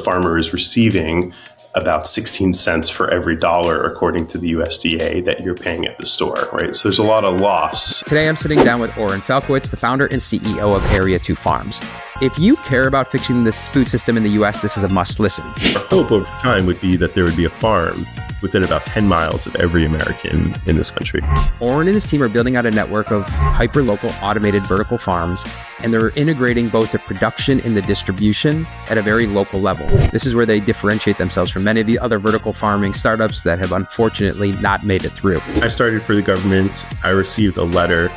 farmer is receiving about 16 cents for every dollar, according to the USDA, that you're paying at the store, right? So there's a lot of loss. Today, I'm sitting down with Oren Falkowitz, the founder and CEO of Area 2 Farms. If you care about fixing this food system in the U.S., this is a must listen. Our hope over time would be that there would be a farm within about 10 miles of every American in this country. Oren and his team are building out a network of hyper-local automated vertical farms, and they're integrating both the production and the distribution at a very local level. This is where they differentiate themselves from many of the other vertical farming startups that have unfortunately not made it through. I started for the government. I received a letter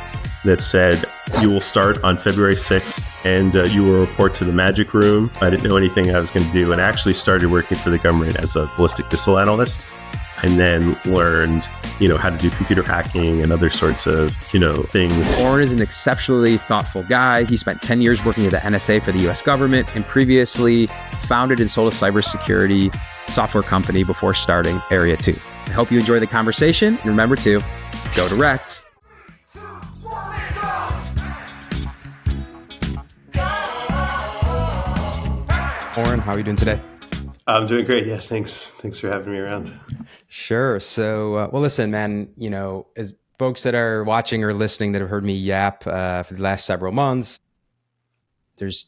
that said, you will start on February 6th and you will report to the magic room. I didn't know anything I was going to do, and I actually started working for the government as a ballistic missile analyst, and then learned, how to do computer hacking and other sorts of, things. Oren is an exceptionally thoughtful guy. He spent 10 years working at the NSA for the US government and previously founded and sold a cybersecurity software company before starting Area 2. I hope you enjoy the conversation. And remember to go direct. Oren, how are you doing today? I'm doing great. Yeah, thanks. Thanks for having me around. Sure. So, well, listen, man, as folks that are watching or listening that have heard me yap for the last several months, there's,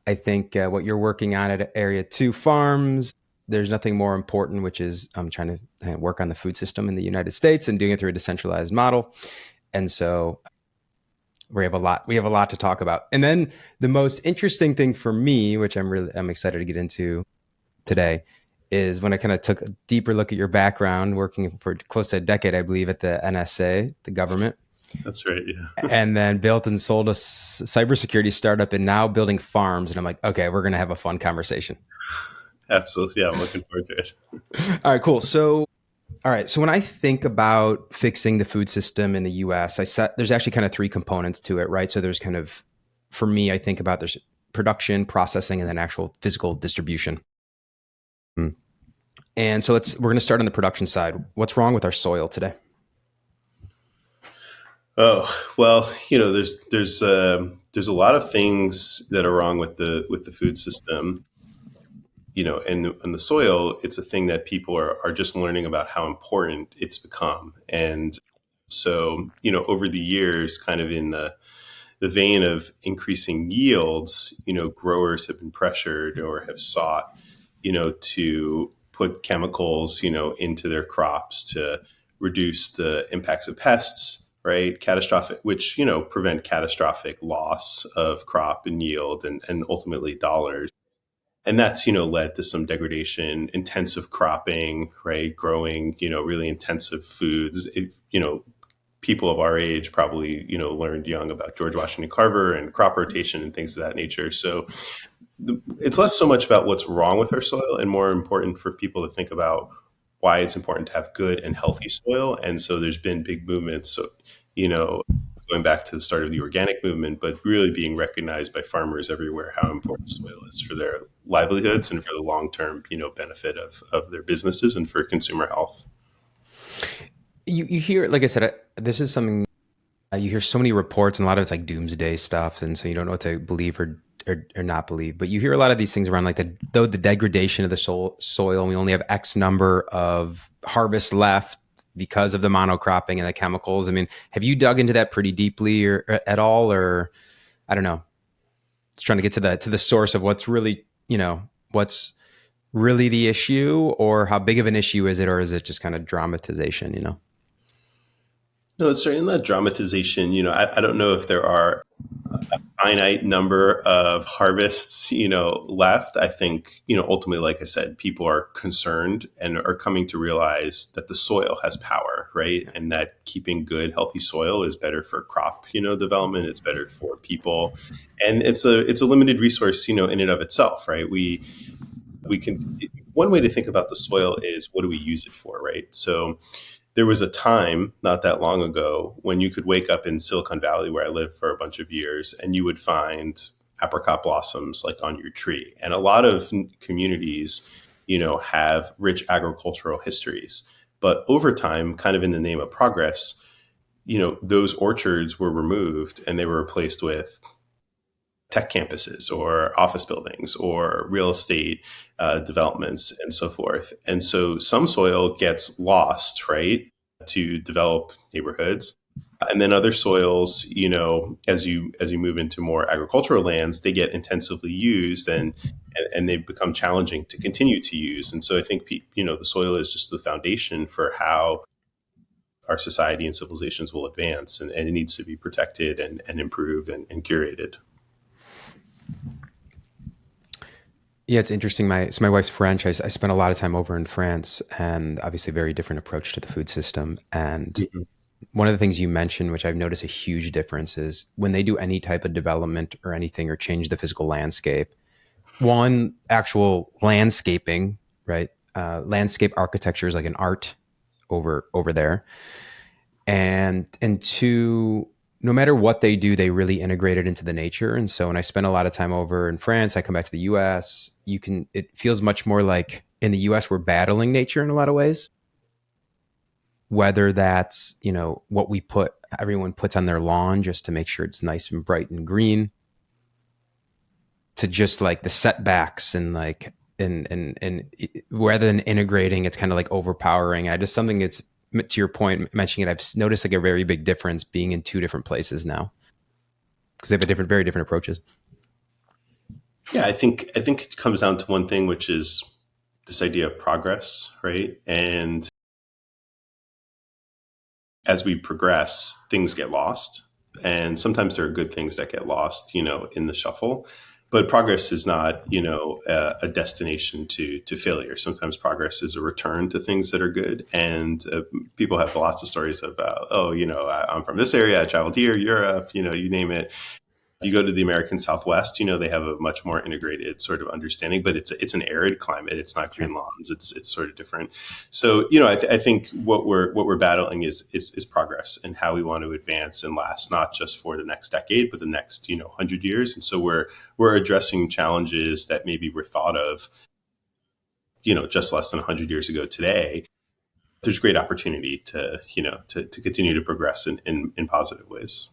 I think what you're working on at Area 2 Farms, there's nothing more important, which is I'm trying to work on the food system in the United States and doing it through a decentralized model. And so we have a lot to talk about. And then the most interesting thing for me, which I'm excited to get into today, is when I kind of took a deeper look at your background, working for close to a decade, I believe, at the NSA, the government. That's right, yeah. And then built and sold a cybersecurity startup and now building farms. And I'm like, okay, we're going to have a fun conversation. Absolutely. Yeah, I'm looking forward to it. All right, cool. So when I think about fixing the food system in the US, there's actually kind of three components to it, right? So there's kind of, for me, I think about there's production, processing, and then actual physical distribution. And so we're going to start on the production side. What's wrong with our soil today? Oh, well, there's a lot of things that are wrong with the food system. And the soil, it's a thing that people are just learning about how important it's become. And so, over the years, kind of in the vein of increasing yields, growers have been pressured or have sought, to put chemicals, into their crops to reduce the impacts of pests, right? Which prevent catastrophic loss of crop and yield and ultimately dollars. And that's, led to some degradation, intensive cropping, right? Growing, really intensive foods. People of our age probably, learned young about George Washington Carver and crop rotation and things of that nature. So it's less so much about what's wrong with our soil and more important for people to think about why it's important to have good and healthy soil. And so there's been big movements. So, going back to the start of the organic movement, but really being recognized by farmers everywhere how important soil is for their livelihoods and for the long-term, benefit of their businesses and for consumer health. You hear, like I said, this is something you hear so many reports, and a lot of it's like doomsday stuff, and so you don't know what to believe or not believe. But you hear a lot of these things around like the degradation of the soil, and we only have X number of harvests left because of the monocropping and the chemicals. I mean, have you dug into that pretty deeply or at all, or I don't know, just trying to get to the source of what's really, what's really the issue, or how big of an issue is it, or is it just kind of dramatization, No, it's certainly not dramatization. I don't know if there are a finite number of harvests, left. I think, ultimately, like I said, people are concerned and are coming to realize that the soil has power, right? And that keeping good, healthy soil is better for crop, development. It's better for people. And it's a limited resource, in and of itself, right? We can, one way to think about the soil is what do we use it for, right? So there was a time not that long ago when you could wake up in Silicon Valley, where I lived for a bunch of years, and you would find apricot blossoms like on your tree. And a lot of communities, have rich agricultural histories. But over time, kind of in the name of progress, those orchards were removed and they were replaced with tech campuses or office buildings or real estate developments and so forth. And so some soil gets lost, right, to develop neighborhoods. And then other soils, as you move into more agricultural lands, they get intensively used and they become challenging to continue to use. And so I think the soil is just the foundation for how our society and civilizations will advance, and it needs to be protected and improved and curated. Yeah, it's interesting. My wife's French. I spent a lot of time over in France, and obviously a very different approach to the food system. And Mhm. one of the things you mentioned, which I've noticed a huge difference, is when they do any type of development or anything or change the physical landscape. One, actual landscaping, right? Landscape architecture is like an art over there, and two, no matter what they do, they really integrate it into the nature. And so when I spend a lot of time over in France, I come back to the US, it feels much more like in the US, we're battling nature in a lot of ways. Whether that's, what everyone puts on their lawn just to make sure it's nice and bright and green, to just like the setbacks and like, and rather than integrating, it's kind of like overpowering. I just, something that's, to your point, mentioning it, I've noticed like a very big difference being in two different places now because they have very different approaches. Yeah, I think it comes down to one thing, which is this idea of progress, right? And as we progress, things get lost, and sometimes there are good things that get lost, in the shuffle. But progress is not, a destination to failure. Sometimes progress is a return to things that are good, and people have lots of stories about, oh, I'm from this area, I traveled here, Europe, you name it. You go to the American Southwest, they have a much more integrated sort of understanding, but it's an arid climate. It's not Sure. green lawns. It's sort of different. So, I think what we're battling is progress and how we want to advance and last, not just for the next decade, but the next 100 years. And so we're addressing challenges that maybe were thought of just less than 100 years ago today. There's great opportunity to continue to progress in positive ways.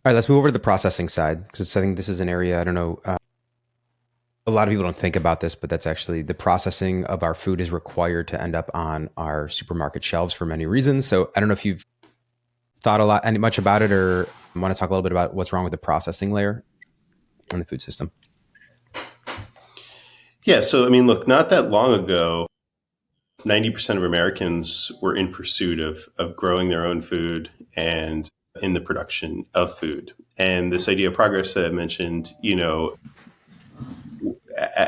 All right, let's move over to the processing side because I think this is an area, I don't know, a lot of people don't think about this, but that's actually the processing of our food is required to end up on our supermarket shelves for many reasons. So I don't know if you've thought a lot and much about it or want to talk a little bit about what's wrong with the processing layer in the food system. Yeah. So, I mean, look, not that long ago, 90% of Americans were in pursuit of growing their own food and in the production of food. And this idea of progress that I mentioned,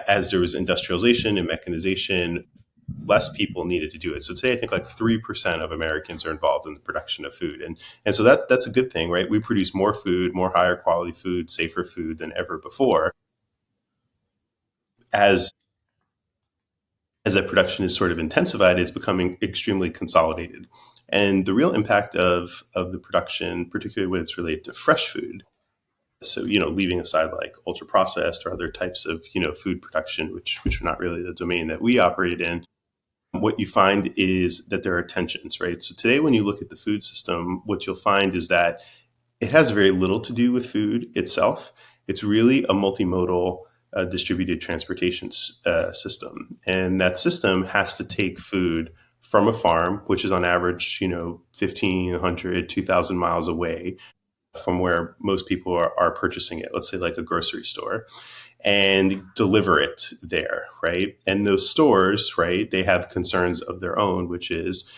as there was industrialization and mechanization, less people needed to do it. So today, I think like 3% of Americans are involved in the production of food. And so that's a good thing, right? We produce more food, more higher quality food, safer food than ever before. As as that production is sort of intensified, it's becoming extremely consolidated. And the real impact of the production, particularly when it's related to fresh food, so leaving aside like ultra processed or other types of food production, which are not really the domain that we operate in, what you find is that there are tensions, right? So today, when you look at the food system, what you'll find is that it has very little to do with food itself. It's really a multimodal distributed transportation system. And that system has to take food from a farm, which is on average, 1,500, 2,000 miles away from where most people are purchasing it, let's say like a grocery store, and deliver it there, right? And those stores, right, they have concerns of their own, which is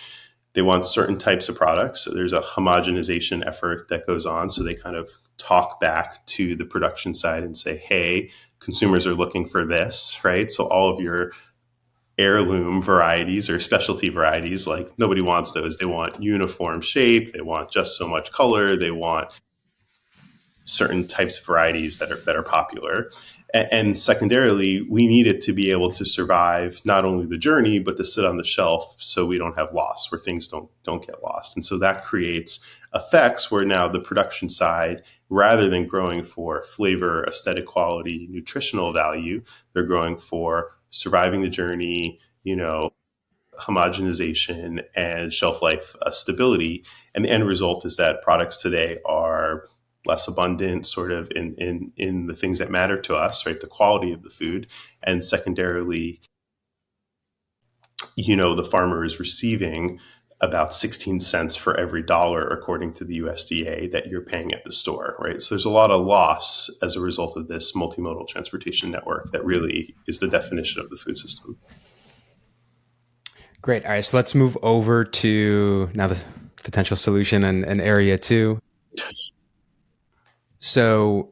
they want certain types of products. So there's a homogenization effort that goes on. So they kind of talk back to the production side and say, hey, consumers are looking for this, right? So all of your heirloom varieties or specialty varieties, like nobody wants those. They want uniform shape. They want just so much color. They want certain types of varieties that are popular. And secondarily, we need it to be able to survive not only the journey, but to sit on the shelf so we don't have loss, where things don't get lost. And so that creates effects where now the production side, rather than growing for flavor, aesthetic quality, nutritional value, they're growing for surviving the journey, homogenization and shelf life stability. And the end result is that products today are less abundant, sort of in the things that matter to us, right? The quality of the food, and secondarily, the farmer is receiving about 16 cents for every dollar, according to the USDA, that you're paying at the store, right? So there's a lot of loss as a result of this multimodal transportation network that really is the definition of the food system. Great. All right. So let's move over to now the potential solution and area two. So,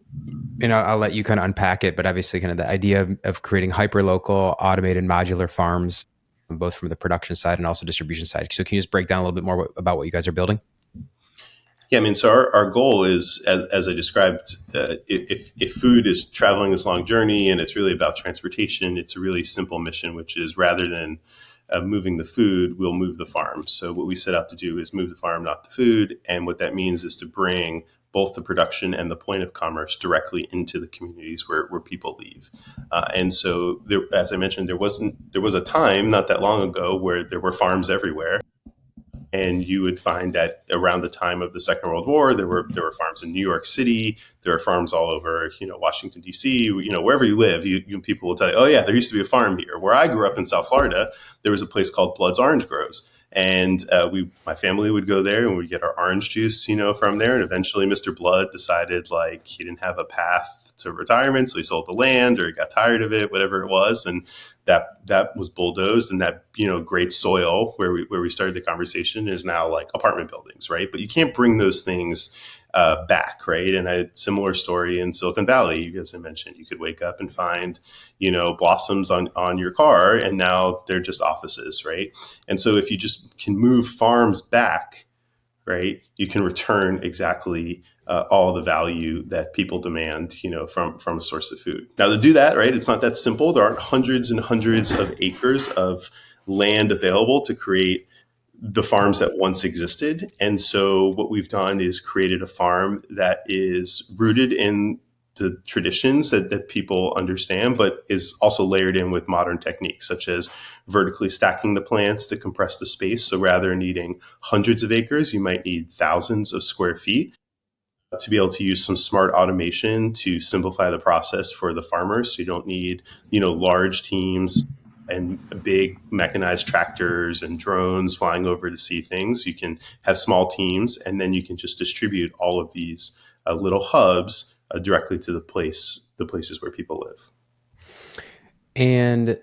I'll let you kind of unpack it, but obviously, kind of the idea of creating hyper-local, automated, modular farms, both from the production side and also distribution side. So, can you just break down a little bit more about what you guys are building? Yeah, I mean, so our goal is, as I described, if food is traveling this long journey and it's really about transportation, it's a really simple mission, which is rather than moving the food, we'll move the farm. So what we set out to do is move the farm, not the food. And what that means is to bring both the production and the point of commerce directly into the communities where people live. And so, as I mentioned, there was a time not that long ago where there were farms everywhere. And you would find that around the time of the Second World War, there were farms in New York City. There are farms all over, Washington D.C. Wherever you live, people will tell you, "Oh yeah, there used to be a farm here." Where I grew up in South Florida, there was a place called Blood's Orange Groves, and my family would go there and we'd get our orange juice, from there. And eventually, Mr. Blood decided like he didn't have a path to retirement, so he sold the land or he got tired of it, whatever it was, and that was bulldozed, and that great soil where we started the conversation is now like apartment buildings, right? But you can't bring those things back, right? And a similar story in Silicon Valley, as I mentioned, you could wake up and find blossoms on your car, and now they're just offices, right? And so if you just can move farms back, right, you can return exactly all the value that people demand, from a source of food. Now, to do that, right, it's not that simple. There aren't hundreds and hundreds of acres of land available to create the farms that once existed. And so what we've done is created a farm that is rooted in the traditions that people understand, but is also layered in with modern techniques, such as vertically stacking the plants to compress the space. So rather than needing hundreds of acres, you might need thousands of square feet to be able to use some smart automation to simplify the process for the farmers. So you don't need, large teams and big mechanized tractors and drones flying over to see things. You can have small teams, and then you can just distribute all of these little hubs directly to the places where people live. And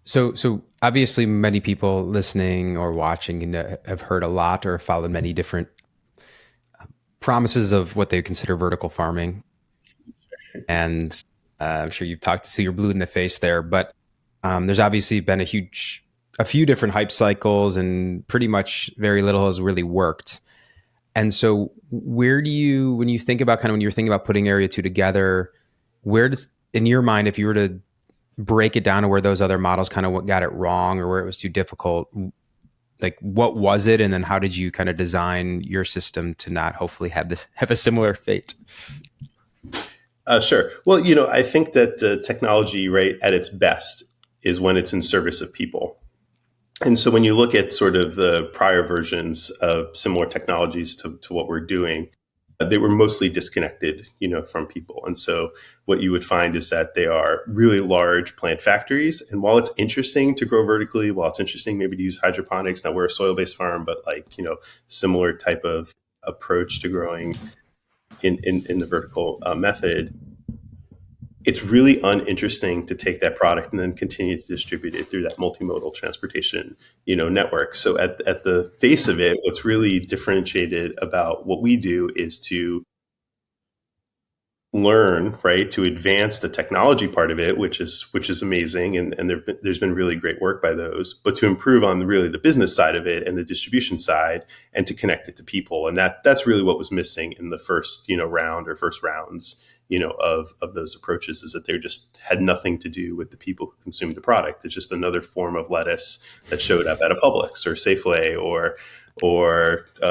so obviously, many people listening or watching have heard a lot or followed many different promises of what they consider vertical farming. And I'm sure you've talked to you're blue in the face there, but there's obviously been a few different hype cycles, and pretty much very little has really worked. And so when you're thinking about putting area two together, where does, in your mind, if you were to break it down to where those other models kind of got it wrong or where it was too difficult, like what was it? And then how did you kind of design your system to not hopefully have a similar fate? Sure. Well, I think that technology, right, at its best is when it's in service of people. And so when you look at sort of the prior versions of similar technologies to what we're doing, they were mostly disconnected, from people. And so what you would find is that they are really large plant factories. And while it's interesting to grow vertically, while it's interesting maybe to use hydroponics, now we're a soil-based farm, but similar type of approach to growing in the vertical method, it's really uninteresting to take that product and then continue to distribute it through that multimodal transportation, network. So at the face of it, what's really differentiated about what we do is to learn, right, to advance the technology part of it, which is amazing, and there's been really great work by those, but to improve on really the business side of it and the distribution side, and to connect it to people. And that's really what was missing in the first first rounds of those approaches, is that they just had nothing to do with the people who consumed the product. It's just another form of lettuce that showed up at a Publix or Safeway or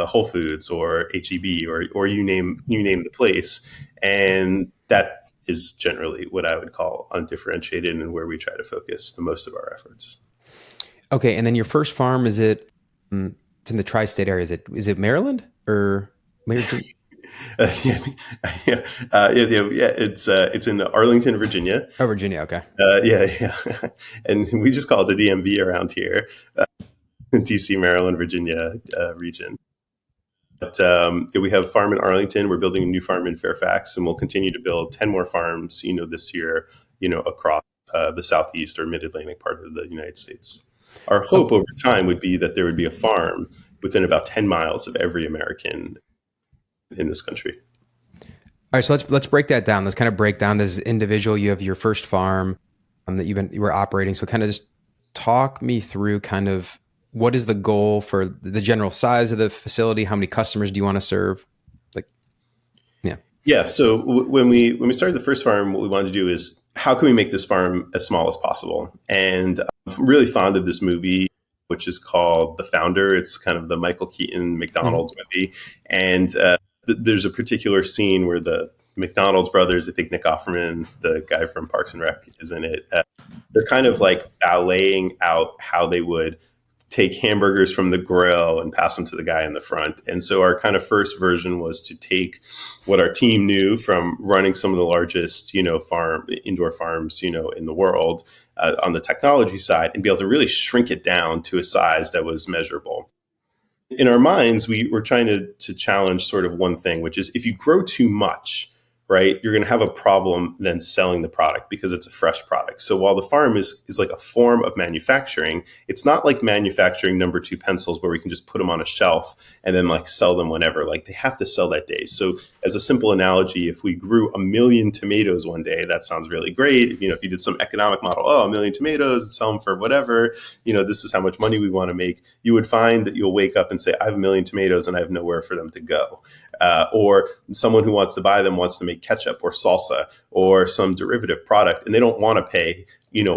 Whole Foods or HEB or you name the place. And that is generally what I would call undifferentiated, and where we try to focus the most of our efforts. Okay. And then your first farm, it's in the tri-state area. Is it Maryland or Maryland? yeah, it's in Arlington, Virginia. Oh, Virginia. Okay. Yeah, and we just call it the DMV around here, DC, Maryland, Virginia region. But yeah, we have a farm in Arlington. We're building a new farm in Fairfax, and we'll continue to build 10 more farms, this year, across the southeast or mid-Atlantic part of the United States. Our hope Oh, over time would be that there would be a farm within about 10 miles of every American in this country. all right. So let's break that down. Let's kind of break down this individual. You have your first farm that you were operating. So kind of just talk me through kind of what is the goal for the general size of the facility? How many customers do you want to serve? Like, yeah. Yeah. So when we started the first farm, what we wanted to do is how can we make this farm as small as possible? And I'm really fond of this movie, which is called The Founder. It's kind of the Michael Keaton Mm-hmm. McDonald's movie, and there's a particular scene where the McDonald's brothers, I think Nick Offerman, the guy from Parks and Rec, is in it. They're kind of like balleting out how they would take hamburgers from the grill and pass them to the guy in the front. And so our kind of first version was to take what our team knew from running some of the largest, indoor farms, in the world on the technology side and be able to really shrink it down to a size that was measurable. In our minds, we were trying to challenge sort of one thing, which is if you grow too much, right, you're going to have a problem then selling the product because it's a fresh product. So while the farm is like a form of manufacturing, it's not like manufacturing number two pencils where we can just put them on a shelf and then like sell them whenever. Like they have to sell that day. So as a simple analogy, if we grew 1,000,000 tomatoes one day, that sounds really great. If you did some economic model, 1,000,000 tomatoes and sell them for whatever, this is how much money we want to make. You would find that you'll wake up and say, I have 1,000,000 tomatoes and I have nowhere for them to go. Or someone who wants to buy them wants to make ketchup or salsa or some derivative product, and they don't want to pay,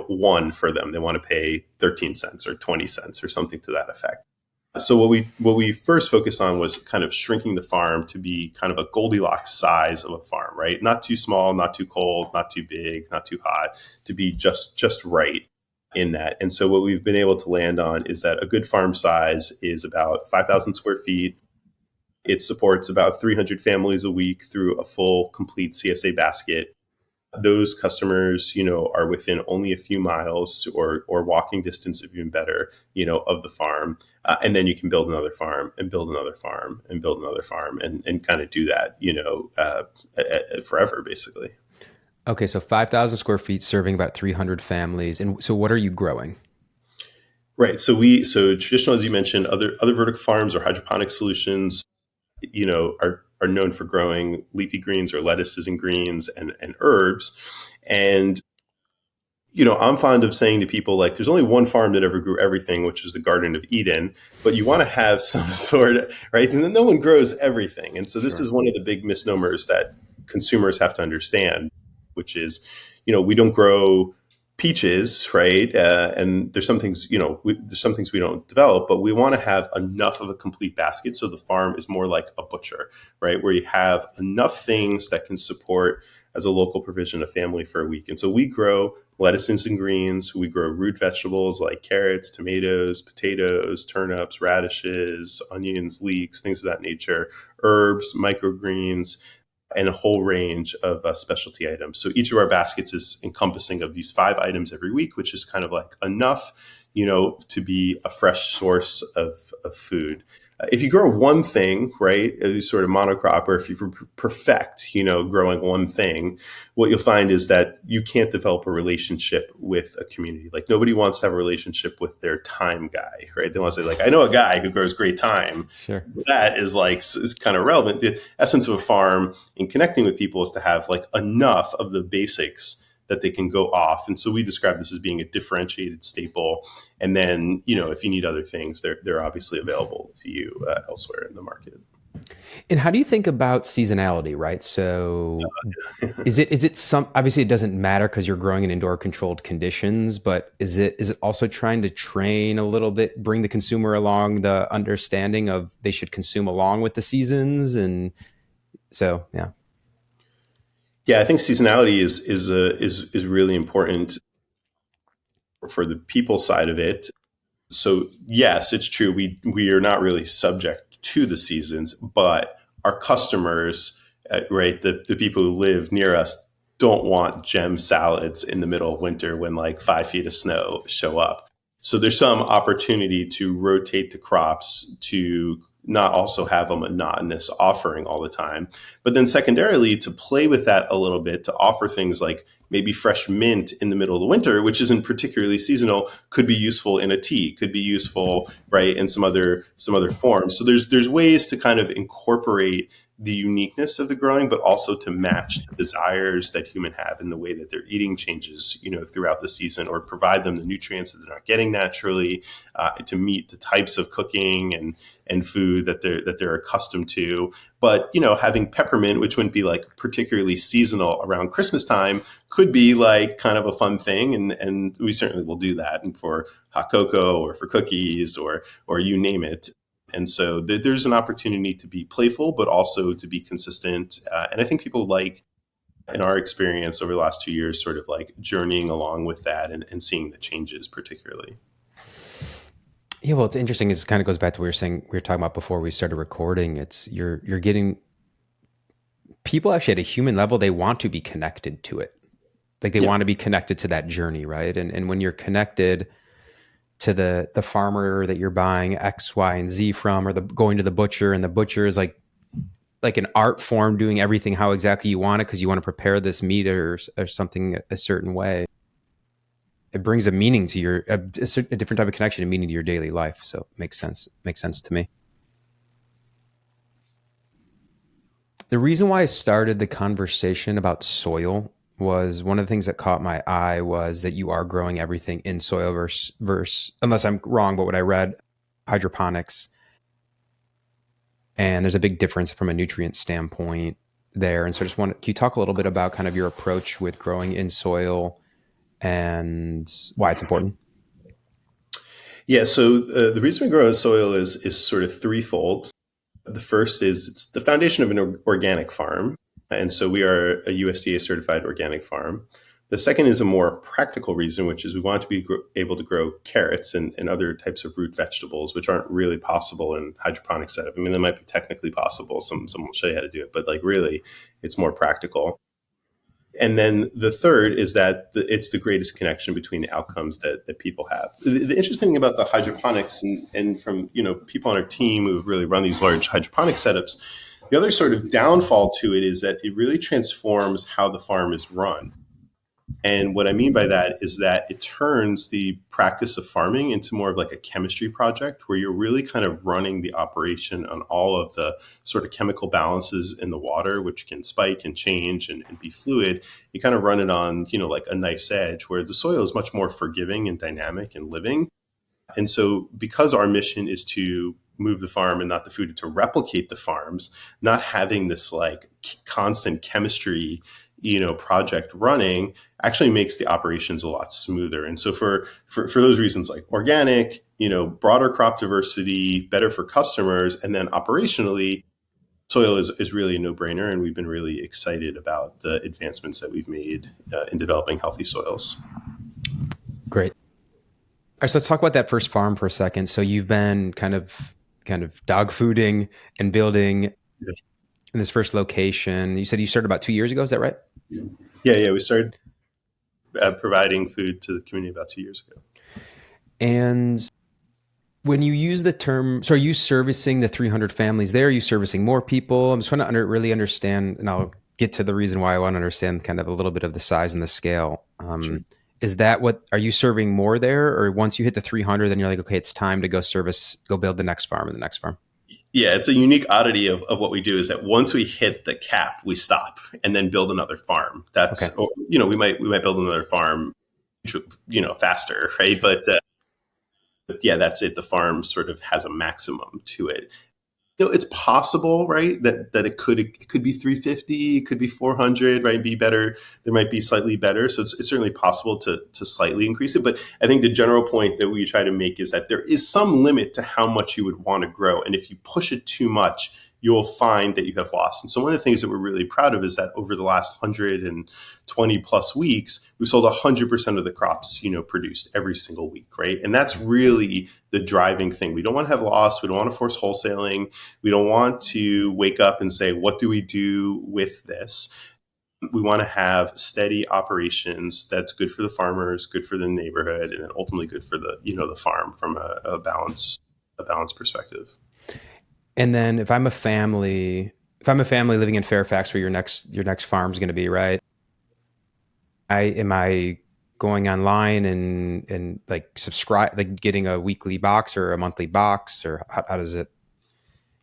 one for them. They want to pay 13 cents or 20 cents or something to that effect. So what we first focused on was kind of shrinking the farm to be kind of a Goldilocks size of a farm, right? Not too small, not too cold, not too big, not too hot, to be just right in that. And so what we've been able to land on is that a good farm size is about 5,000 square feet. It supports about 300 families a week through a full, complete CSA basket. Those customers, are within only a few miles or walking distance, if even better, of the farm. And then you can build another farm and build another farm and build another farm and kind of do that, forever, basically. Okay. So 5,000 square feet serving about 300 families. And so what are you growing? Right. So traditional, as you mentioned, other vertical farms or hydroponic solutions, are known for growing leafy greens or lettuces and greens and herbs. And, I'm fond of saying to people, like, there's only one farm that ever grew everything, which is the Garden of Eden, but you want to have some sort of, right? And then no one grows everything. And so this Sure. is one of the big misnomers that consumers have to understand, which is, we don't grow peaches, right? And there's some things, there's some things we don't develop, but we want to have enough of a complete basket. So the farm is more like a butcher, right? Where you have enough things that can support as a local provision a family for a week. And so we grow lettuces and greens. We grow root vegetables like carrots, tomatoes, potatoes, turnips, radishes, onions, leeks, things of that nature, herbs, microgreens, and a whole range of specialty items. So each of our baskets is encompassing of these 5 items every week, which is kind of like enough, to be a fresh source of food. If you grow one thing, right, sort of monocrop, or if you perfect, growing one thing, what you'll find is that you can't develop a relationship with a community. Like nobody wants to have a relationship with their thyme guy, right? They want to say, like, I know a guy who grows great thyme. Sure. That is kind of relevant. The essence of a farm in connecting with people is to have like enough of the basics that they can go off. And so we describe this as being a differentiated staple. And then, if you need other things, they're obviously available to you elsewhere in the market. And how do you think about seasonality, right? So is it some, obviously it doesn't matter because you're growing in indoor controlled conditions, but is it also trying to train a little bit, bring the consumer along the understanding of they should consume along with the seasons? And so, yeah. Yeah, I think seasonality is really important for the people side of it. So yes, it's true. We are not really subject to the seasons, but our customers, right, the people who live near us don't want gem salads in the middle of winter when like 5 feet of snow show up. So there's some opportunity to rotate the crops to not also have a monotonous offering all the time. But then secondarily, to play with that a little bit, to offer things like maybe fresh mint in the middle of the winter, which isn't particularly seasonal, could be useful in a tea, could be useful, right, in some other forms. So there's ways to kind of incorporate the uniqueness of the growing, but also to match the desires that humans have in the way that their eating changes, throughout the season, or provide them the nutrients that they're not getting naturally, to meet the types of cooking and food that they're accustomed to. But having peppermint, which wouldn't be like particularly seasonal around Christmas time, could be like kind of a fun thing, and we certainly will do that, and for hot cocoa or for cookies or you name it. And so there's an opportunity to be playful, but also to be consistent. And I think people like, in our experience over the last 2 years, sort of like journeying along with that and seeing the changes particularly. Yeah, well, it's interesting. It kind of goes back to what we were talking about before we started recording. It's you're getting people actually at a human level, they want to be connected to it. Like they Yeah. want to be connected to that journey, right? And when you're connected to the farmer that you're buying X, Y, and Z from, or the going to the butcher, and the butcher is like an art form, doing everything how exactly you want it because you want to prepare this meat or something a certain way. It brings a meaning to a different type of connection and meaning to your daily life. So it makes sense. Makes sense to me. The reason why I started the conversation about soil was one of the things that caught my eye was that you are growing everything in soil versus unless I'm wrong, but what I read, hydroponics. And there's a big difference from a nutrient standpoint there. And so can you talk a little bit about kind of your approach with growing in soil and why it's important? Yeah. So the reason we grow in soil is sort of threefold. The first is it's the foundation of an organic farm. And so we are a USDA certified organic farm. The second is a more practical reason, which is we want to be able to grow carrots and other types of root vegetables, which aren't really possible in hydroponic setup. I mean, they might be technically possible. Someone will show you how to do it, but like really, it's more practical. And then the third is that it's the greatest connection between the outcomes that people have. The interesting thing about the hydroponics and from people on our team who've really run these large hydroponic setups, the other sort of downfall to it is that it really transforms how the farm is run. And what I mean by that is that it turns the practice of farming into more of like a chemistry project where you're really kind of running the operation on all of the sort of chemical balances in the water, which can spike and change and be fluid. You kind of run it on, like a knife's edge, where the soil is much more forgiving and dynamic and living. And so because our mission is to move the farm and not the food, to replicate the farms, not having this like constant chemistry project running actually makes the operations a lot smoother. And so for those reasons, like organic, broader crop diversity, better for customers, and then operationally, soil is really a no-brainer. And we've been really excited about the advancements that we've made in developing healthy soils. Great. All right, so let's talk about that first farm for a second. So you've been kind of dog fooding and building in this first location. You said you started about 2 years ago. Is that right? Yeah. We started providing food to the community about 2 years ago. And when you use the term, so are you servicing the 300 families there? Are you servicing more people? I'm just trying to really understand, and I'll get to the reason why I want to understand kind of a little bit of the size and the scale. Sure. Is that are you serving more there? Or once you hit the 300, then you're like, okay, it's time to go build the next farm and the next farm? Yeah, it's a unique oddity of what we do is that once we hit the cap, we stop and then build another farm. That's, Okay. we might build another farm, faster, right? But yeah, that's it. The farm sort of has a maximum to it. It's possible, right, that it could be 350, it could be 400, right, be better. There might be slightly better. So it's certainly possible to slightly increase it. But I think the general point that we try to make is that there is some limit to how much you would want to grow. And if you push it too much, you'll find that you have lost. And so one of the things that we're really proud of is that over the last 120 plus weeks, we've sold 100% of the crops, produced every single week, right? And that's really the driving thing. We don't want to have loss. We don't want to force wholesaling. We don't want to wake up and say, what do we do with this? We want to have steady operations that's good for the farmers, good for the neighborhood, and then ultimately good for the farm from a balance perspective. And then if I'm a family living in Fairfax, where your next farm is going to be, right? Am I going online and like subscribe, like getting a weekly box or a monthly box, or how does it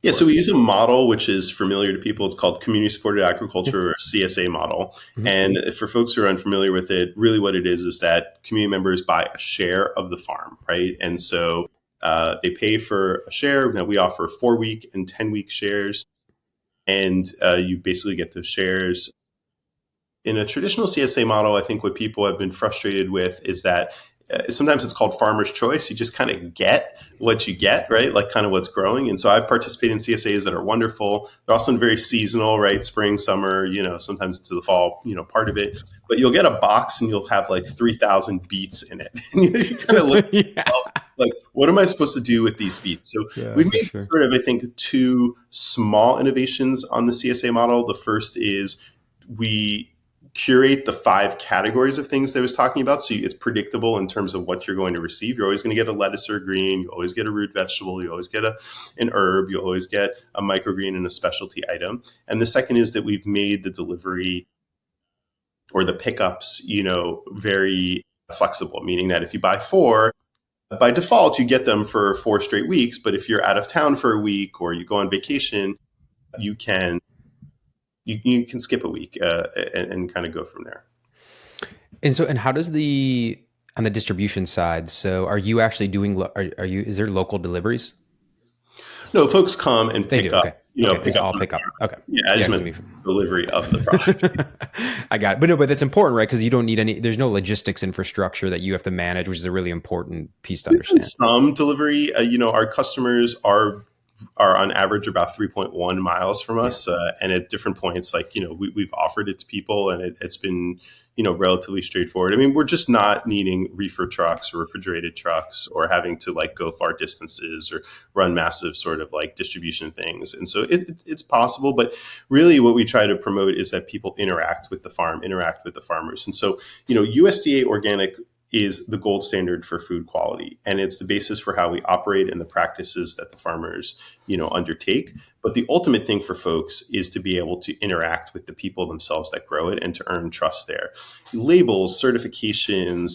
Yeah, so work? we use a model which is familiar to people. It's called community supported Yeah. agriculture, or CSA model. Mhm. And for folks who are unfamiliar with it, really what it is that community members buy a share of the farm, right? And so they pay for a share. Now we offer 4-week and 10-week shares, and you basically get those shares. In a traditional CSA model, I think what people have been frustrated with is that sometimes it's called farmer's choice. You just kind of get what you get, right? Like kind of what's growing. And so I've participated in CSAs that are wonderful. They're also very seasonal, right? Spring, summer, sometimes into the fall, part of it. But you'll get a box and you'll have like 3,000 beets in it. And you kind of look, Yeah. like, what am I supposed to do with these beats? So Yeah, we've for made sure. sort of, I think, two small innovations on the CSA model. The first is we curate the 5 categories of things that I was talking about. So it's predictable in terms of what you're going to receive. You're always going to get a lettuce or a green. You always get a root vegetable. You always get an herb. You always get a microgreen and a specialty item. And the second is that we've made the delivery or the pickups, very flexible, meaning that if you buy 4, by default, you get them for 4 straight weeks. But if you're out of town for a week or you go on vacation, you can you can skip a week and kind of go from there. And how does the on the distribution side? So are you actually doing? Is there local deliveries? No, folks come and They pick do. up, Okay. Okay. pick It's up all on the pickup. farm. Okay. Yeah, I Yeah, just because meant delivery of the product. I got it. But no, but that's important, right? Because you don't need there's no logistics infrastructure that you have to manage, which is a really important piece to We've done understand. some delivery. Our customers are on average about 3.1 miles from Yeah. us, and at different points, like we've offered it to people, and it's been relatively straightforward. I mean, we're just not needing reefer trucks or refrigerated trucks or having to like go far distances or run massive sort of like distribution things, and so it's possible. But really, what we try to promote is that people interact with the farm, interact with the farmers, and so USDA organic is the gold standard for food quality, and it's the basis for how we operate and the practices that the farmers undertake. But the ultimate thing for folks is to be able to interact with the people themselves that grow it and to earn trust there. Labels, certifications,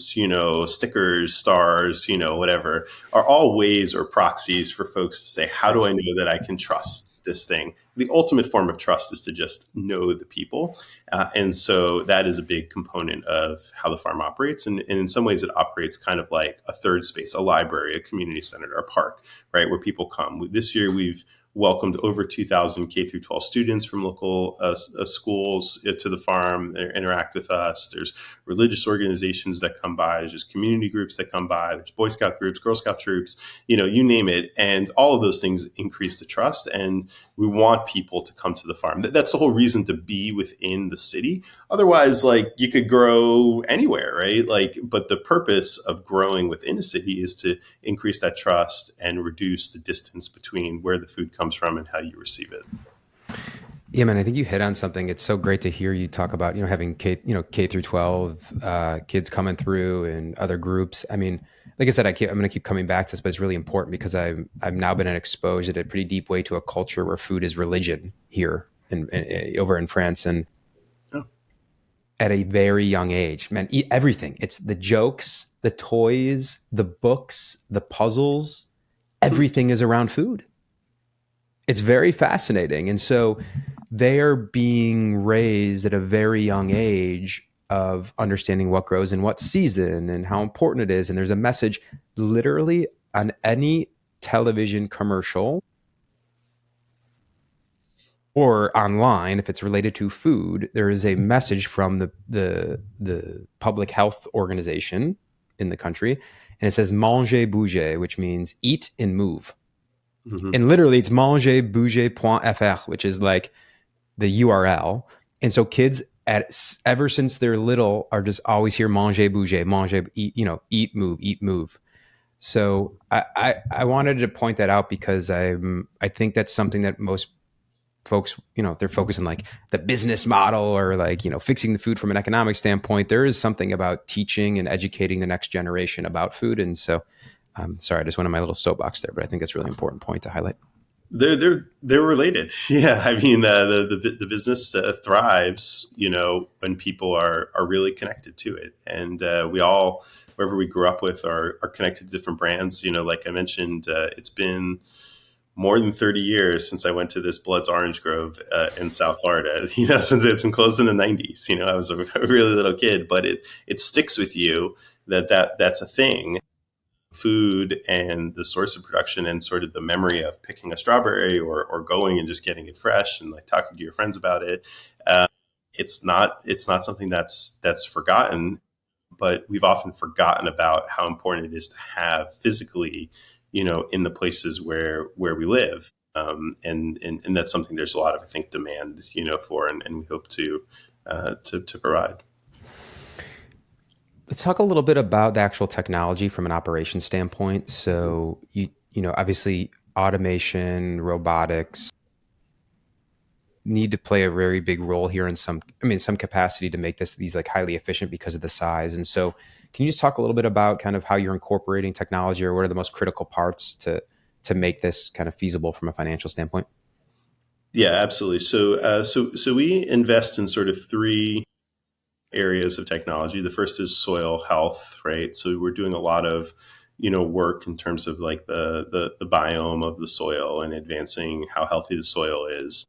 stickers, stars, whatever, are all ways or proxies for folks to say, how do I Trust. know that I can trust this thing? The ultimate form of trust is to just know the people. And so that is a big component of how the farm operates. And in some ways, it operates kind of like a third space, a library, a community center, a park, right, where people come. This year, we've welcomed over 2,000 K through 12 students from local schools to the farm. They interact with us. There's religious organizations that come by. There's just community groups that come by. There's Boy Scout groups, Girl Scout troops, you name it. And all of those things increase the trust. And we want people to come to the farm. That's the whole reason to be within the city. Otherwise, like you could grow anywhere, right? Like, but the purpose of growing within a city is to increase that trust and reduce the distance between where the food comes from and how you receive it. Yeah, man, I think you hit on something. It's so great to hear you talk about, having K through 12 kids coming through and other groups. I mean, like I said, I'm going to keep coming back to this, but it's really important because I've now been exposed in a pretty deep way to a culture where food is religion here over in France, and Yeah. at a very young age, man, eat everything. It's the jokes, the toys, the books, the puzzles. Everything is around food. It's very fascinating, and so they are being raised at a very young age of understanding what grows in what season and how important it is. And there's a message literally on any television commercial or online, if it's related to food, there is a message from the public health organization in the country, and it says "manger bouger," which means eat and move. Hmm. And literally it's mangerbouger.fr, which is like the URL. And so kids ever since they're little are just always hear manger, bouger, manger, eat, eat, move. So I wanted to point that out because I think that's something that most folks, they're focused on like the business model or like, fixing the food from an economic standpoint. There is something about teaching and educating the next generation about food. And so sorry, I just went on my little soapbox there, but I think that's a really important point to highlight. They're related. Yeah, I mean the business thrives, when people are really connected to it, and we all, wherever we grew up with, are connected to different brands. Like I mentioned, it's been more than 30 years since I went to this Blood's Orange Grove in South Florida. Since it's been closed in the 90s. I was a really little kid, but it sticks with you that's a thing. Food and the source of production and sort of the memory of picking a strawberry or going and just getting it fresh and like talking to your friends about it. Uh, it's not something that's forgotten, but we've often forgotten about how important it is to have physically, in the places where we live. And that's something there's a lot of, I think, demand, for, and we hope to provide. Let's talk a little bit about the actual technology from an operation standpoint. So obviously automation, robotics need to play a very big role here in some capacity to make these like highly efficient because of the size. And so can you just talk a little bit about kind of how you're incorporating technology, or what are the most critical parts to make this kind of feasible from a financial standpoint? Yeah, absolutely. So we invest in sort of three areas of technology. The first is soil health, right? So we're doing a lot of work in terms of like the biome of the soil and advancing how healthy the soil is.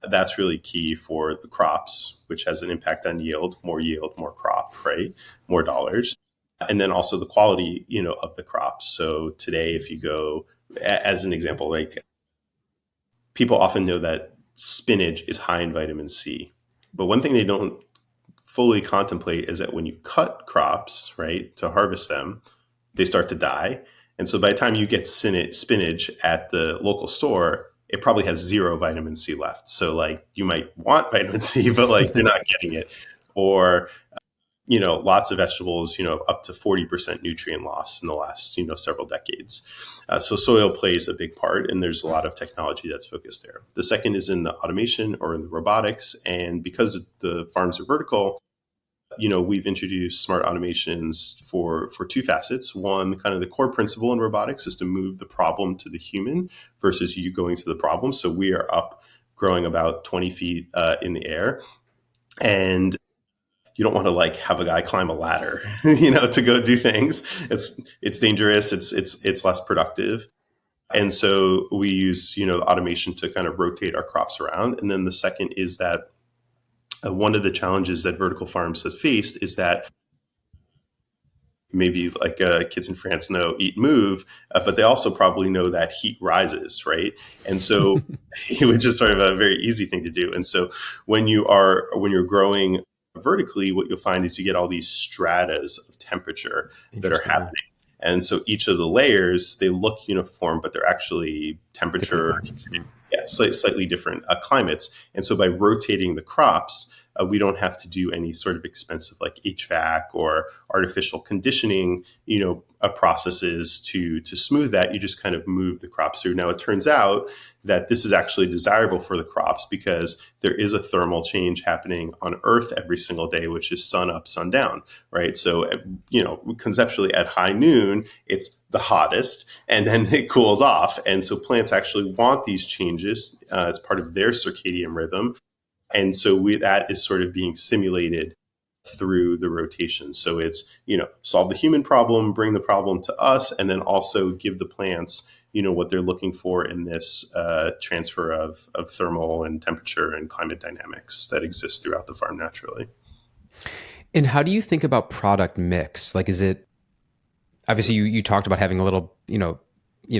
That's really key for the crops, which has an impact on yield, more crop, right? More dollars. And then also the quality, of the crops. So today, if you go, as an example, like people often know that spinach is high in vitamin C. But one thing they don't fully contemplate is that when you cut crops, right, to harvest them, they start to die. And so by the time you get spinach at the local store, it probably has zero vitamin C left. So like you might want vitamin C, but like you're not getting it. Or lots of vegetables, up to 40% nutrient loss in the last, several decades. So soil plays a big part, and there's a lot of technology that's focused there. The second is in the automation or in the robotics. And because the farms are vertical, we've introduced smart automations for two facets. One, kind of the core principle in robotics is to move the problem to the human versus you going to the problem. So we are up growing about 20 feet in the air. And you don't want to like have a guy climb a ladder, to go do things. It's dangerous. It's less productive. And so we use, automation to kind of rotate our crops around. And then the second is that one of the challenges that vertical farms have faced is that maybe like kids in France know eat move, but they also probably know that heat rises, right? And so which is sort of a very easy thing to do. And so when you're growing vertically, what you'll find is you get all these stratas of temperature that are Interesting. Yeah. happening. And so each of the layers, they look uniform, but they're actually Different temperature, environments. Yeah. yeah, slightly different climates. And so by rotating the crops, we don't have to do any sort of expensive like HVAC or artificial conditioning, processes to smooth that. You just kind of move the crops through. Now it turns out that this is actually desirable for the crops because there is a thermal change happening on Earth every single day, which is sun up, sun down, right? So conceptually at high noon, it's the hottest, and then it cools off. And so plants actually want these changes as part of their circadian rhythm. And so that is sort of being simulated through the rotation. So it's, solve the human problem, bring the problem to us, and then also give the plants, what they're looking for in this transfer of thermal and temperature and climate dynamics that exists throughout the farm naturally. And how do you think about product mix? Like, is it obviously you talked about having a little,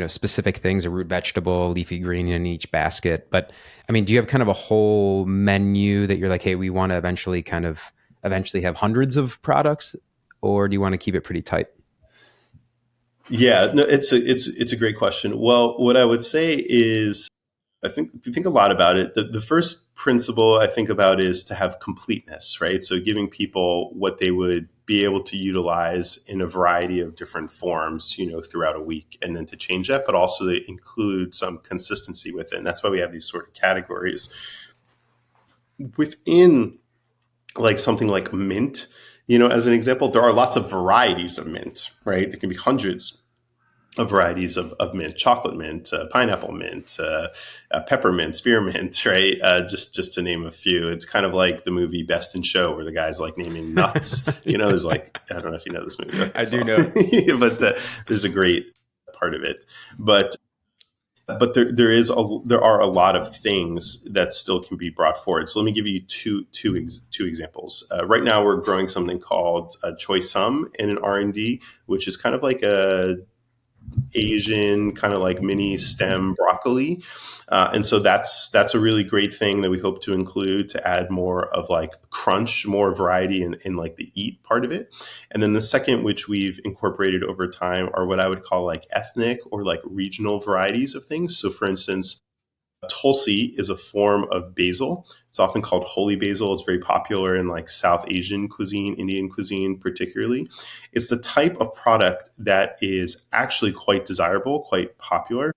specific things, a root vegetable, leafy green in each basket. But I mean, do you have kind of a whole menu that you're like, hey, we want to eventually have hundreds of products, or do you want to keep it pretty tight? Yeah, no, it's a great question. Well, what I would say is, I think if you think a lot about it, the first principle I think about is to have completeness, right? So giving people what they would be able to utilize in a variety of different forms, throughout a week, and then to change that, but also to include some consistency with it. And that's why we have these sort of categories within, like something like mint. As an example, there are lots of varieties of mint, right? There can be hundreds of varieties of mint, chocolate mint, pineapple mint, peppermint, spearmint, right? Just to name a few. It's kind of like the movie Best in Show, where the guy's like naming nuts. Yeah, There's like, I don't know if you know this movie. Okay, I do well, know. but there's a great part of it. But there are a lot of things that still can be brought forward. So let me give you two examples. Right now, we're growing something called choy sum in an R&D, which is kind of like a Asian kind of like mini stem broccoli. And so that's a really great thing that we hope to include to add more of like crunch, more variety in like the eat part of it. And then the second, which we've incorporated over time, are what I would call like ethnic or like regional varieties of things. So for instance, Tulsi is a form of basil. It's often called holy basil. It's very popular in like South Asian cuisine, Indian cuisine particularly. It's the type of product that is actually quite desirable, quite popular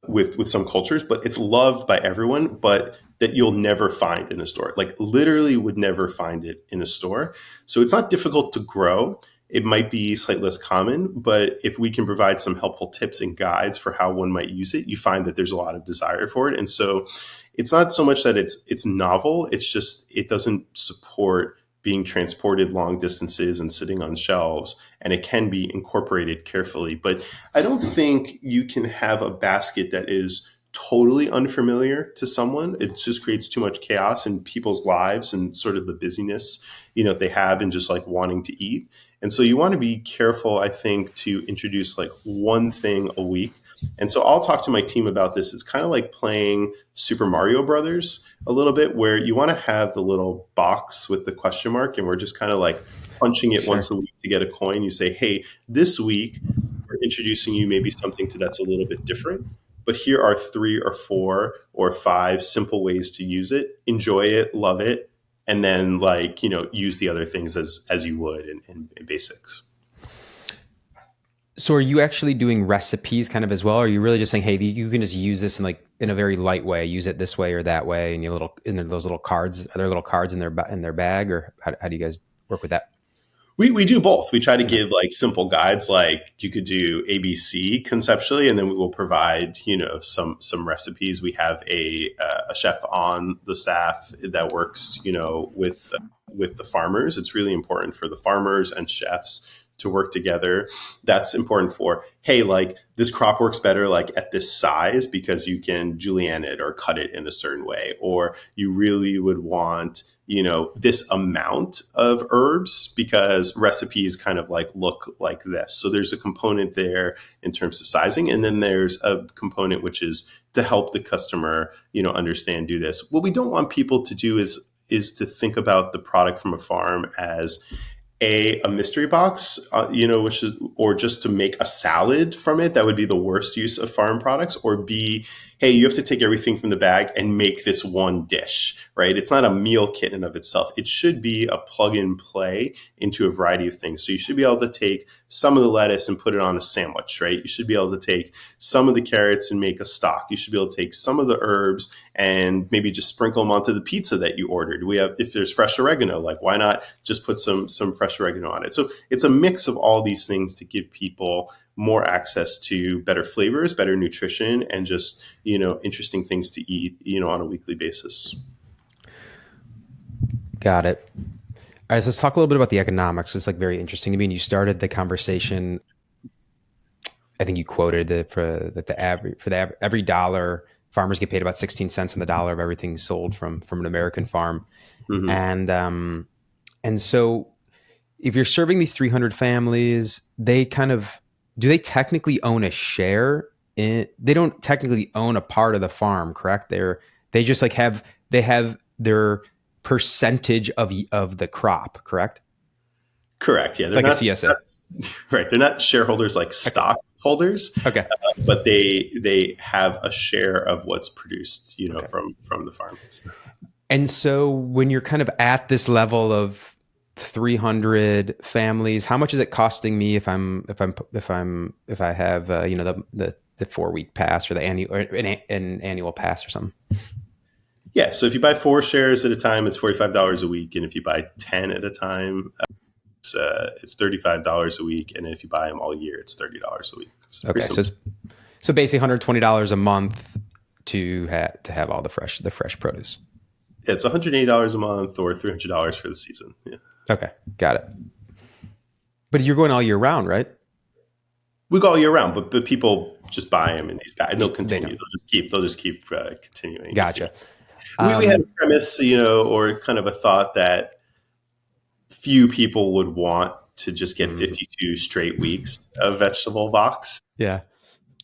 with some cultures, but it's loved by everyone, but that you'll never find in a store. Like literally would never find it in a store. So it's not difficult to grow. It might be slightly less common, but if we can provide some helpful tips and guides for how one might use it, you find that there's a lot of desire for it. And so it's not so much that it's novel, it's just it doesn't support being transported long distances and sitting on shelves, and it can be incorporated carefully. But I don't think you can have a basket that is totally unfamiliar to someone. It just creates too much chaos in people's lives and sort of the busyness, they have in just like wanting to eat. And so you want to be careful, I think, to introduce like one thing a week. And so I'll talk to my team about this. It's kind of like playing Super Mario Brothers a little bit, where you want to have the little box with the question mark, and we're just kind of like punching it Sure. once a week to get a coin. You say, hey, this week we're introducing you maybe something that's a little bit different, but here are 3 or 4 or 5 simple ways to use it. Enjoy it, love it, and then like use the other things as you would in basics. So are you actually doing recipes kind of as well? Or are you really just saying, hey, you can just use this in like in a very light way, use it this way or that way, and those little cards? Are there little cards in their bag, or how do you guys work with that? We do both. We try to Okay, give like simple guides, like you could do ABC conceptually, and then we will provide some recipes. We have a chef on the staff that works with the farmers. It's really important for the farmers and chefs to work together. That's important for, hey, like this crop works better like at this size because you can julienne it or cut it in a certain way, or you really would want this amount of herbs because recipes kind of like look like this. So there's a component there in terms of sizing, and then there's a component which is to help the customer understand, do this. What we don't want people to do is to think about the product from a farm as a mystery box, which is, or just to make a salad from it. That would be the worst use of farm products. Or B, hey, you have to take everything from the bag and make this one dish, right? It's not a meal kit in and of itself. It should be a plug and play into a variety of things. So you should be able to take some of the lettuce and put it on a sandwich, right? You should be able to take some of the carrots and make a stock. You should be able to take some of the herbs and maybe just sprinkle them onto the pizza that you ordered. We have, if there's fresh oregano, like why not just put some fresh oregano on it? So it's a mix of all these things to give people more access to better flavors, better nutrition, and just interesting things to eat on a weekly basis. got it. All right, so let's talk a little bit about the economics. It's like very interesting to me. And you started the conversation. I think you quoted that every dollar, farmers get paid about 16 cents on the dollar of everything sold from an American farm. Mm-hmm. And so if you're serving these 300 families, do they technically own a share they don't technically own a part of the farm, correct? They just like they have their percentage of the crop, correct? Correct. Yeah, they're Like a not. CSA. right. They're not shareholders like Okay. stockholders, Okay. but they have a share of what's produced, Okay. from the farm. And so when you're kind of at this level of 300 families, how much is it costing me if I have the 4 week pass or the annual or an annual pass or something? Yeah. So if you buy 4 shares at a time, it's $45 a week, and if you buy 10 at a time, it's $35 a week, and if you buy them all year, it's $30 a week. So pretty Okay, simple. so basically $120 a month to have all the fresh produce. It's $180 a month or $300 for the season. Yeah. Okay, got it. But you're going all year round, right? We go all year round, but people just buy them, and these guys they'll They continue. don't. They'll just keep continuing. Gotcha. We had a Um, premise, or kind of a thought that few people would want to just get mm, 52 straight weeks of vegetable box. yeah,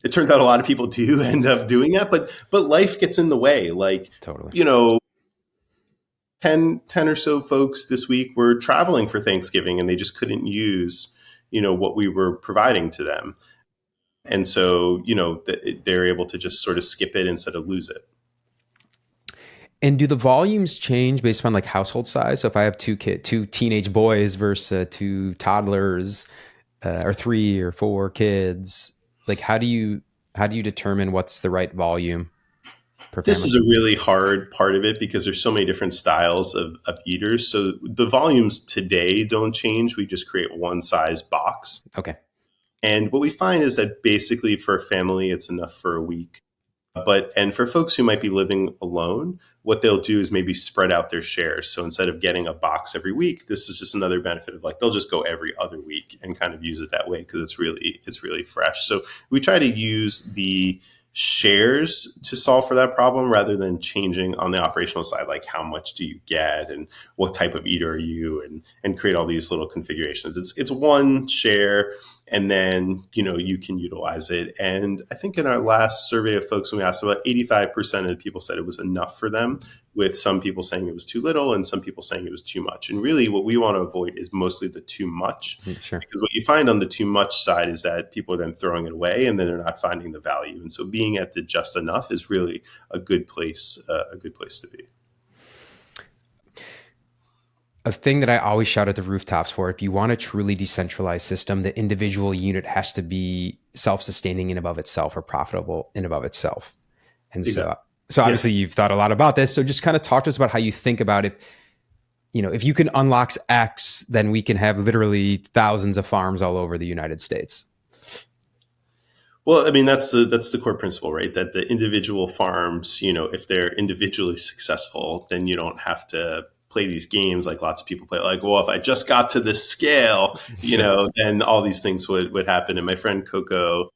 It turns out a lot of people do end up doing that, but life gets in the way. Like, totally. you know, 10 or so folks this week were traveling for Thanksgiving, and they just couldn't use, what we were providing to them. And so, they're able to just sort of skip it instead of lose it. And do the volumes change based upon like household size? So if I have two teenage boys versus two toddlers, or 3 or 4 kids, like how do you determine what's the right volume per This family? is a really hard part of it because there's so many different styles of eaters. So the volumes today don't change. We just create one size box. Okay. And what we find is that basically for a family, it's enough for a week. And for folks who might be living alone, what they'll do is maybe spread out their shares. So instead of getting a box every week, this is just another benefit of like they'll just go every other week and kind of use it that way because it's really fresh. So we try to use the shares to solve for that problem rather than changing on the operational side, like how much do you get and what type of eater are you, and create all these little configurations. It's one share, and then you can utilize it. And I think in our last survey of folks, when we asked, about 85% of people said it was enough for them, with some people saying it was too little and some people saying it was too much. And really what we want to avoid is mostly the too much, Sure. because what you find on the too much side is that people are then throwing it away and then they're not finding the value. And so being at the just enough is really a good place to be. A thing that I always shout at the rooftops for, if you want a truly decentralized system, the individual unit has to be self-sustaining in and of itself or profitable in and of itself. And Exactly. so Yeah. obviously you've thought a lot about this. So just kind of talk to us about how you think about it. If you can unlock X, then we can have literally thousands of farms all over the United States. Well, I mean, that's the core principle, right? That the individual farms, if they're individually successful, then you don't have to play these games like lots of people play. Like, well, if I just got to this scale, Sure. then all these things would happen. And my friend Coco,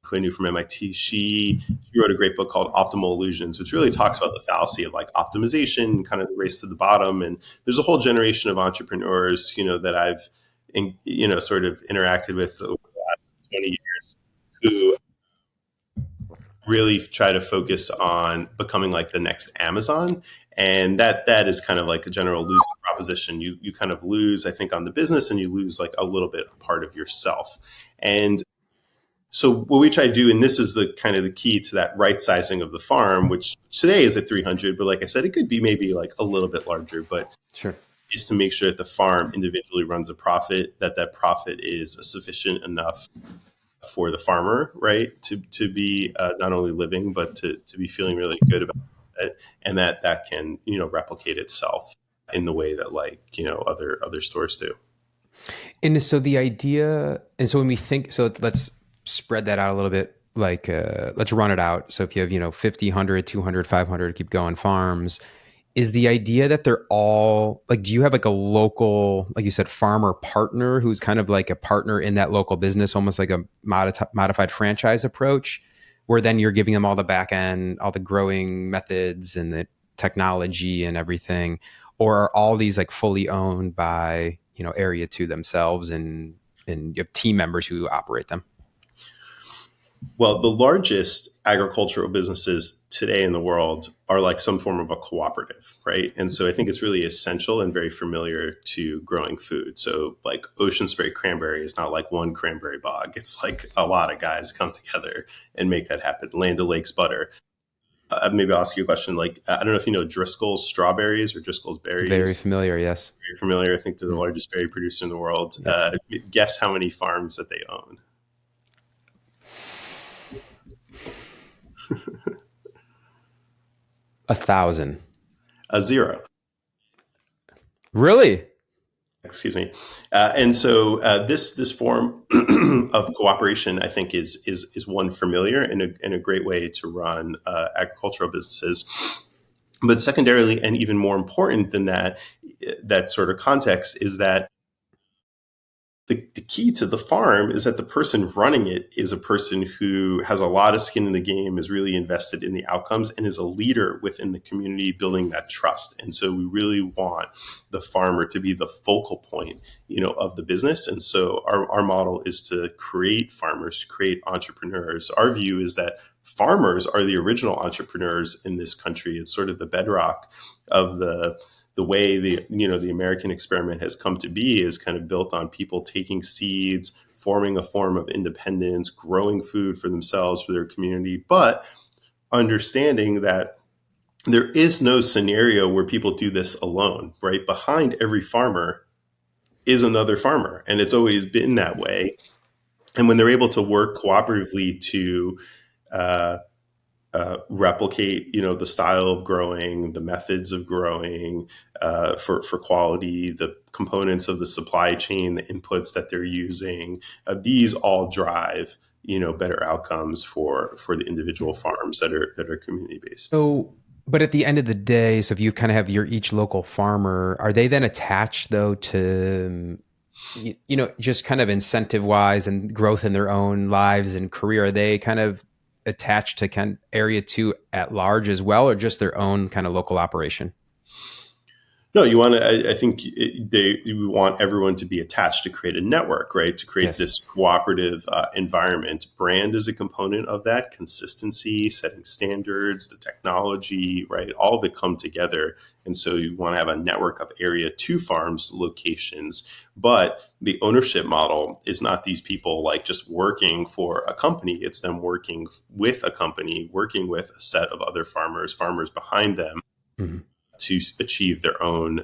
who I knew from MIT, she wrote a great book called Optimal Illusions, which really talks about the fallacy of like optimization, kind of the race to the bottom. And there's a whole generation of entrepreneurs, that I've, sort of interacted with over the last 20 years, who really try to focus on becoming like the next Amazon. And that is kind of like a general losing proposition. You kind of lose, I think, on the business, and you lose like a little bit part of yourself. And so what we try to do, and this is the kind of the key to that right sizing of the farm, which today is at 300, but like I said, it could be maybe like a little bit larger, but Sure. is to make sure that the farm individually runs a profit, that profit is sufficient enough for the farmer, right, to be not only living, but to be feeling really good about it, and that can replicate itself in the way that like other stores do. And so the idea, and so when we think, so let's spread that out a little bit, like let's run it out. So if you have, 50, 100, 200, 500, keep going farms, is the idea that they're all like, do you have like a local, like you said, farmer partner who's kind of like a partner in that local business, almost like a modified franchise approach, where then you're giving them all the back end, all the growing methods and the technology and everything? Or are all these like fully owned by, area two themselves, and you have team members who operate them? Well, the largest agricultural businesses today in the world are like some form of a cooperative, right? And so I think it's really essential and very familiar to growing food. So, like Ocean Spray Cranberry is not like one cranberry bog, it's like a lot of guys come together and make that happen. Land O'Lakes Butter. Maybe I'll ask you a question. Like, I don't know if you know Driscoll's strawberries or Driscoll's Very berries. familiar, yes. You're familiar. I think they're the Mm, largest berry producer in the world. yep. Guess how many farms that they own? 1,000. Zero. Really? Excuse me. And so this form of cooperation, I think, is one familiar and a great way to run agricultural businesses. But secondarily, and even more important than that, that sort of context is that the key to the farm is that the person running it is a person who has a lot of skin in the game, is really invested in the outcomes, and is a leader within the community, building that trust. And so we really want the farmer to be the focal point, of the business. And so our model is to create farmers, to create entrepreneurs. Our view is that farmers are the original entrepreneurs in this country. It's sort of the bedrock of the way the American experiment has come to be, is kind of built on people taking seeds, forming a form of independence, growing food for themselves, for their community, but understanding that there is no scenario where people do this alone, right? Behind every farmer is another farmer, and it's always been that way. And when they're able to work cooperatively to uh, replicate, the style of growing, the methods of growing, for quality, the components of the supply chain, the inputs that they're using. These all drive, better outcomes for the individual farms that are community based. So, but at the end of the day, so if you kind of have your each local farmer, are they then attached though to, just kind of incentive wise and growth in their own lives and career? Are they kind of attached to kind of area two at large as well, or just their own kind of local operation? No, you want to. I think you want everyone to be attached to create a network, right? To create Yes. this cooperative environment. Brand is a component of that. Consistency, setting standards, the technology, right? All of it come together, and so you want to have a network of area two farms locations. But the ownership model is not these people like just working for a company. It's them working with a company, working with a set of other farmers behind them, Mhm. to achieve their own,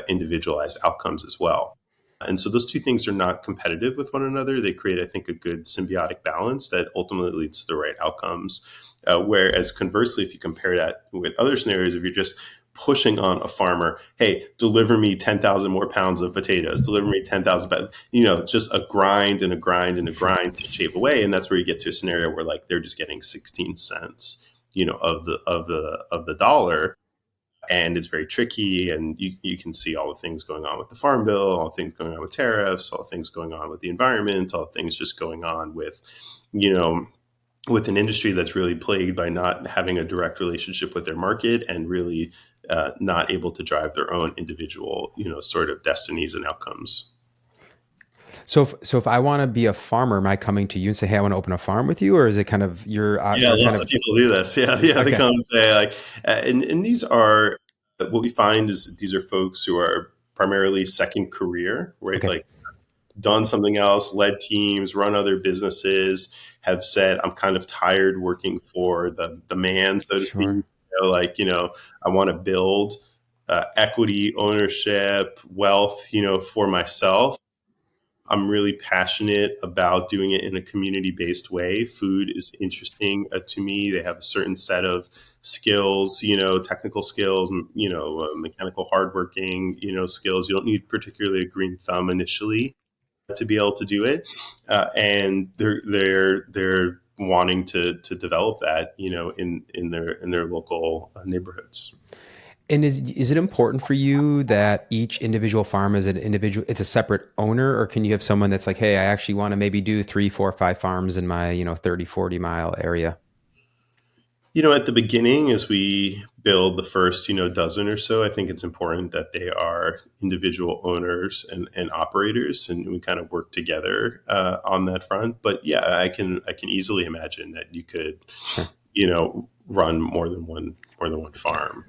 individualized outcomes as well. And so those two things are not competitive with one another. They create, I think, a good symbiotic balance that ultimately leads to the right outcomes. Whereas conversely, if you compare that with other scenarios, if you're just pushing on a farmer, hey, deliver me 10,000 more pounds of potatoes, deliver me 10,000, it's just a grind and a grind and a Sure. grind to shave away. And that's where you get to a scenario where like they're just getting 16 cents, of the dollar, and it's very tricky. And you can see all the things going on with the farm bill, all the things going on with tariffs, all the things going on with the environment, all the things just going on you know with an industry that's really plagued by not having a direct relationship with their market, and really not able to drive their own individual, sort of destinies and outcomes. So if I want to be a farmer, am I coming to you and say, "Hey, I want to open a farm with you," or is it kind of Yeah, you're kind lots of of people do this. Yeah, yeah. They okay, come and say like, and these are what we find is that these are folks who are primarily second career, right? okay, Like done something else, led teams, run other businesses, have said, I'm kind of tired working for the man, so to speak. sure. I want to build equity, ownership, wealth, for myself. I'm really passionate about doing it in a community based way. Food is interesting to me. They have a certain set of skills, technical skills, mechanical hardworking, skills. You don't need particularly a green thumb initially to be able to do it, and they're wanting to develop that, in their local neighborhoods. And is it important for you that each individual farm is an individual? It's a separate owner, or can you have someone that's like, "Hey, I actually want to maybe do 3, 4, 5 farms in my 30, 40 mile area." At the beginning, as we build the first, dozen or so, I think it's important that they are individual owners and operators, and we kind of work together on that front. But yeah, I can easily imagine that you could, Sure. run more than one farm.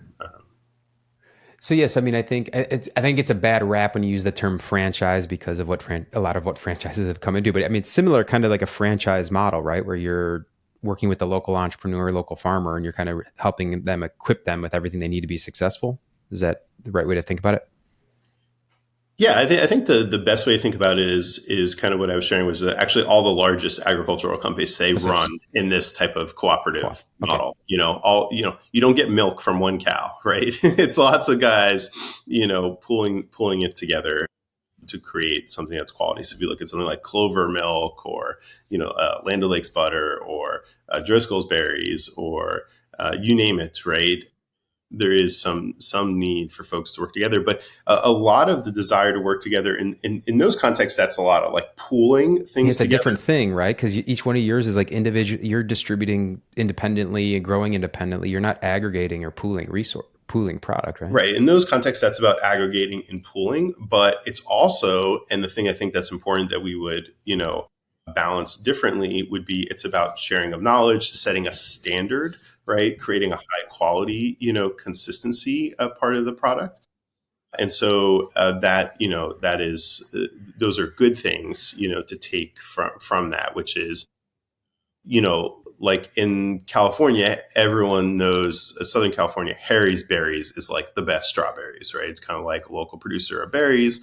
So yes, I mean, I think it's a bad rap when you use the term franchise because of what a lot of what franchises have come into. But I mean, it's similar, kind of like a franchise model, right? Where you're working with the local entrepreneur, local farmer, and you're kind of helping them equip them with everything they need to be successful. Is that the right way to think about it? Yeah, I think the best way to think about it is kind of what I was sharing, was that actually all the largest agricultural companies, they Oh, so run just in this type of co-op. cooperative Okay, model. You don't get milk from one cow, right? It's lots of guys, pulling it together to create something that's quality. So if you look at something like Clover Milk, or Land O'Lakes butter, or Driscoll's berries, or you name it, right? There is some need for folks to work together, but a lot of the desire to work together in those contexts, that's a lot of like pooling yeah, things it's a together. different thing, right? Because each one of yours is like individual. You're distributing independently and growing independently. You're not aggregating or pooling product, right? Right. In those contexts, that's about aggregating and pooling, but it's also, and the thing I think that's important that we would, balance differently, would be it's about sharing of knowledge, setting a standard, right? Creating a high quality, consistency part of the product. And so that is, those are good things, to take from that, which is, like in California, everyone knows Southern California, Harry's Berries is like the best strawberries, right? It's kind of like a local producer of berries.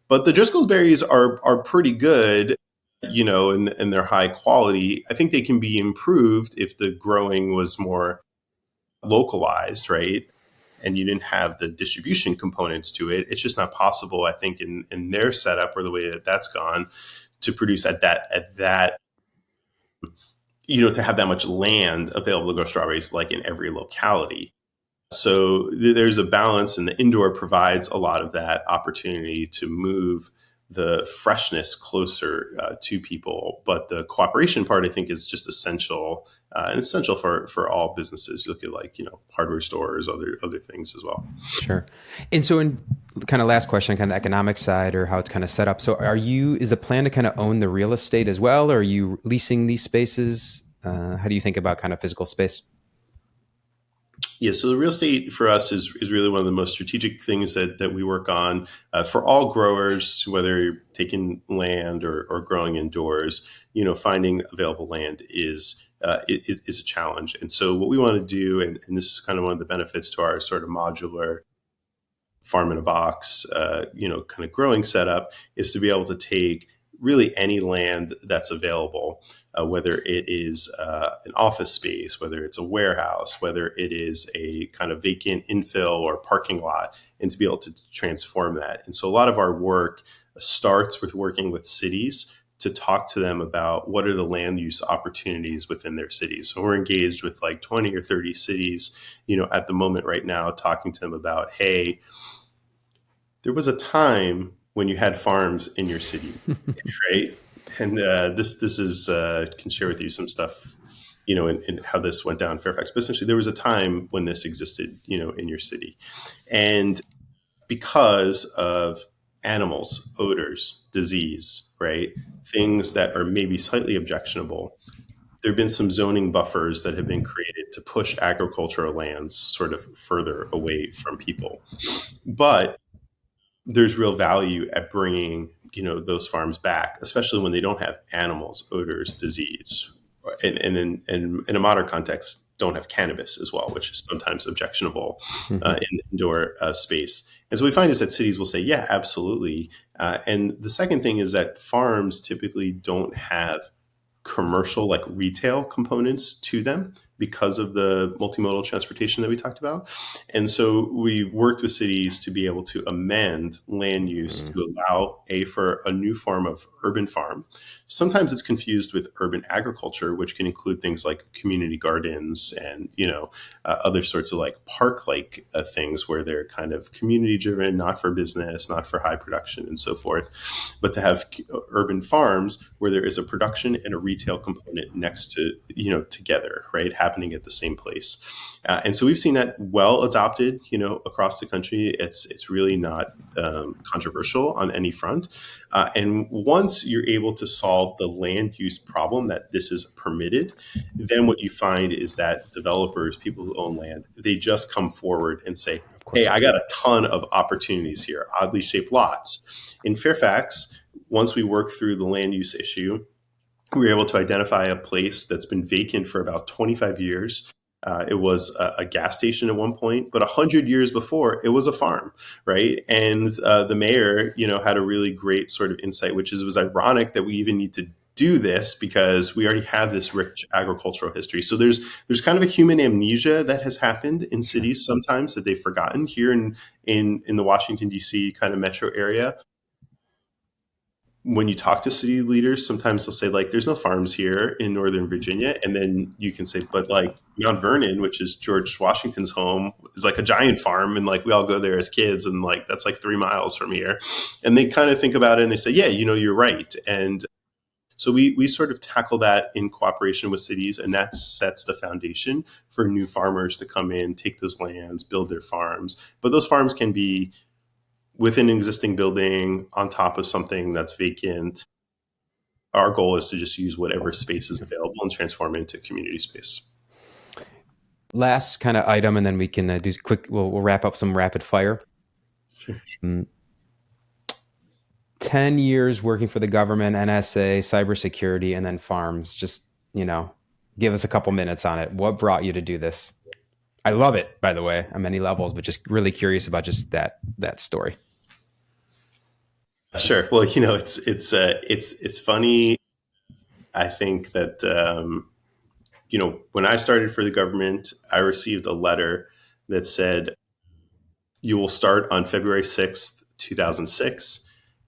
But the Driscoll's berries are pretty good, and they're high quality. I think they can be improved if the growing was more localized, right? And you didn't have the distribution components to it. It's just not possible, I think, in their setup, or the way that that's gone, to produce at that to have that much land available to grow strawberries like in every locality. So there's a balance, and the indoor provides a lot of that opportunity to move the freshness closer to people. But the cooperation part, I think, is just essential, and essential for all businesses. You look at, like, hardware stores, other things as well. Sure. And so, in kind of last question, kind of economic side or how it's kind of set up. So, is the plan to kind of own the real estate as well, or are you leasing these spaces? How do you think about kind of physical space? Yeah, so the real estate for us is really one of the most strategic things that we work on, for all growers, whether you're taking land or growing indoors. Finding available land is a challenge, and so what we want to do, and this is kind of one of the benefits to our sort of modular farm in a box, kind of growing setup, is to be able to take really any land that's available, whether it is an office space, whether it's a warehouse, whether it is a kind of vacant infill or parking lot, and to be able to transform that. And so a lot of our work starts with working with cities to talk to them about what are the land use opportunities within their cities. So we're engaged with like 20 or 30 cities, at the moment right now, talking to them about, hey, there was a time when you had farms in your city, right? And this is can share with you some stuff, in how this went down in Fairfax. But essentially, there was a time when this existed, in your city, and because of animals, odors, disease, right, things that are maybe slightly objectionable, there have been some zoning buffers that have been created to push agricultural lands sort of further away from people. But there's real value at bringing those farms back, especially when they don't have animals, odors, disease, and in a modern context, don't have cannabis as well, which is sometimes objectionable Hmm. in the indoor space. And so we find is that cities will say, yeah, absolutely. And the second thing is that farms typically don't have commercial, like retail components to them, because of the multimodal transportation that we talked about. And so we worked with cities to be able to amend land use to allow for a new form of urban farm. Sometimes it's confused with urban agriculture, which can include things like community gardens and other sorts of like park like things, where they're kind of community driven, not for business, not for high production and so forth, but to have urban farms where there is a production and a retail component next to together, right, happening happening at the same place. And so we've seen that well adopted, across the country. It's really not controversial on any front. And once you're able to solve the land use problem that this is permitted, then what you find is that developers, people who own land, they just come forward and say, Of course. hey, I got a ton of opportunities here, oddly shaped lots. In Fairfax, once we work through the land use issue, we were able to identify a place that's been vacant for about 25 years. It was a gas station at one point, but 100 years before, it was a farm, right? And the mayor, had a really great sort of insight, which is it was ironic that we even need to do this because we already have this rich agricultural history. So there's kind of a human amnesia that has happened in cities sometimes that they've forgotten. Here in the Washington D.C. kind of metro area, when you talk to city leaders, sometimes they'll say like, "There's no farms here in Northern Virginia," and then you can say, "But like Mount Vernon, which is George Washington's home, is like a giant farm, and like we all go there as kids, and like that's like 3 miles from here." And they kind of think about it and they say, "Yeah, you're right." And so we sort of tackle that in cooperation with cities, and that sets the foundation for new farmers to come in, take those lands, build their farms. But those farms can be within an existing building, on top of something that's vacant. Our goal is to just use whatever space is available and transform it into community space. Last kind of item, and then we can do quick. We'll wrap up some rapid fire. Sure. 10 years working for the government, NSA, cybersecurity, and then farms. Just, give us a couple minutes on it. What brought you to do this? I love it, by the way, on many levels, but just really curious about just that story. Sure. Well, it's funny. I think that when I started for the government, I received a letter that said, "You will start on February 6th, 2006,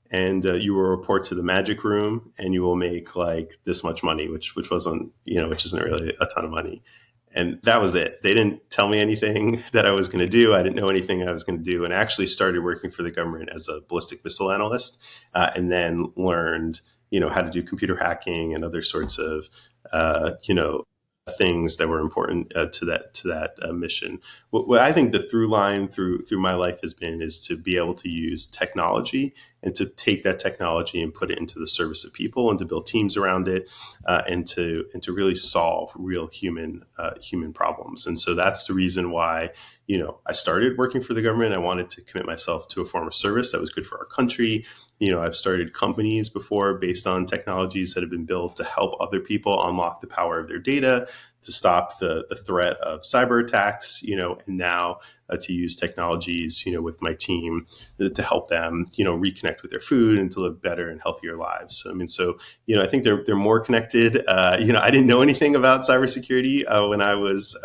and you will report to the magic room, and you will make like this much money," which wasn't which isn't really a ton of money. And that was it. They didn't tell me anything that I was going to do. I didn't know anything I was going to do, and I actually started working for the government as a ballistic missile analyst, and then learned how to do computer hacking and other sorts of things that were important to that mission. What I think the through line through my life has been is to be able to use technology and to take that technology and put it into the service of people and to build teams around it, and to really solve real human problems. And so that's the reason why I started working for the government. I wanted to commit myself to a form of service that was good for our country. I've started companies before based on technologies that have been built to help other people unlock the power of their data, to stop the threat of cyber attacks, and now to use technologies, with my team to help them, reconnect with their food and to live better and healthier lives. I think they're more connected. I didn't know anything about cybersecurity when I was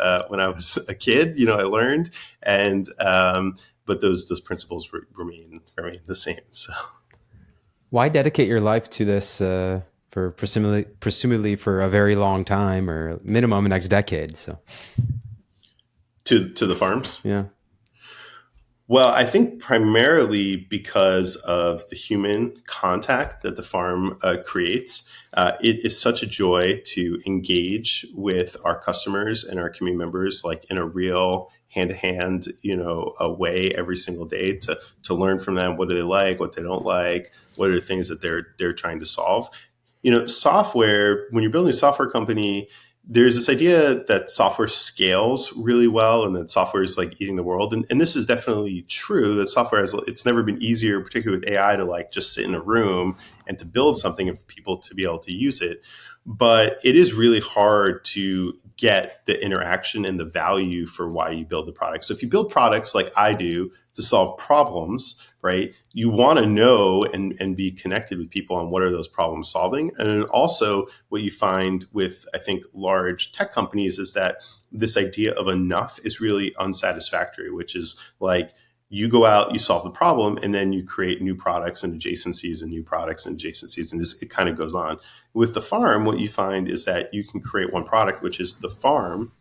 a kid. I learned, and but those principles remain the same. So. Why dedicate your life to this for presumably for a very long time, or minimum the next decade? So To the farms? Yeah. Well, I think primarily because of the human contact that the farm creates. It is such a joy to engage with our customers and our community members, like in a real hand-to-hand, a way every single day to learn from them. What do they like? What they don't like? What are the things that they're trying to solve? Software. When you're building a software company, there's this idea that software scales really well and that software is like eating the world. And this is definitely true, that software it's never been easier, particularly with AI, to like just sit in a room and to build something and for people to be able to use it. But it is really hard to get the interaction and the value for why you build the product. So if you build products like I do to solve problems, right, you want to know and be connected with people on what are those problems solving. And then also what you find with, I think, large tech companies is that this idea of enough is really unsatisfactory, which is like, you go out, you solve the problem, and then you create new products and adjacencies and new products and adjacencies, and it kind of goes on. With the farm, what you find is that you can create one product, which is the farm,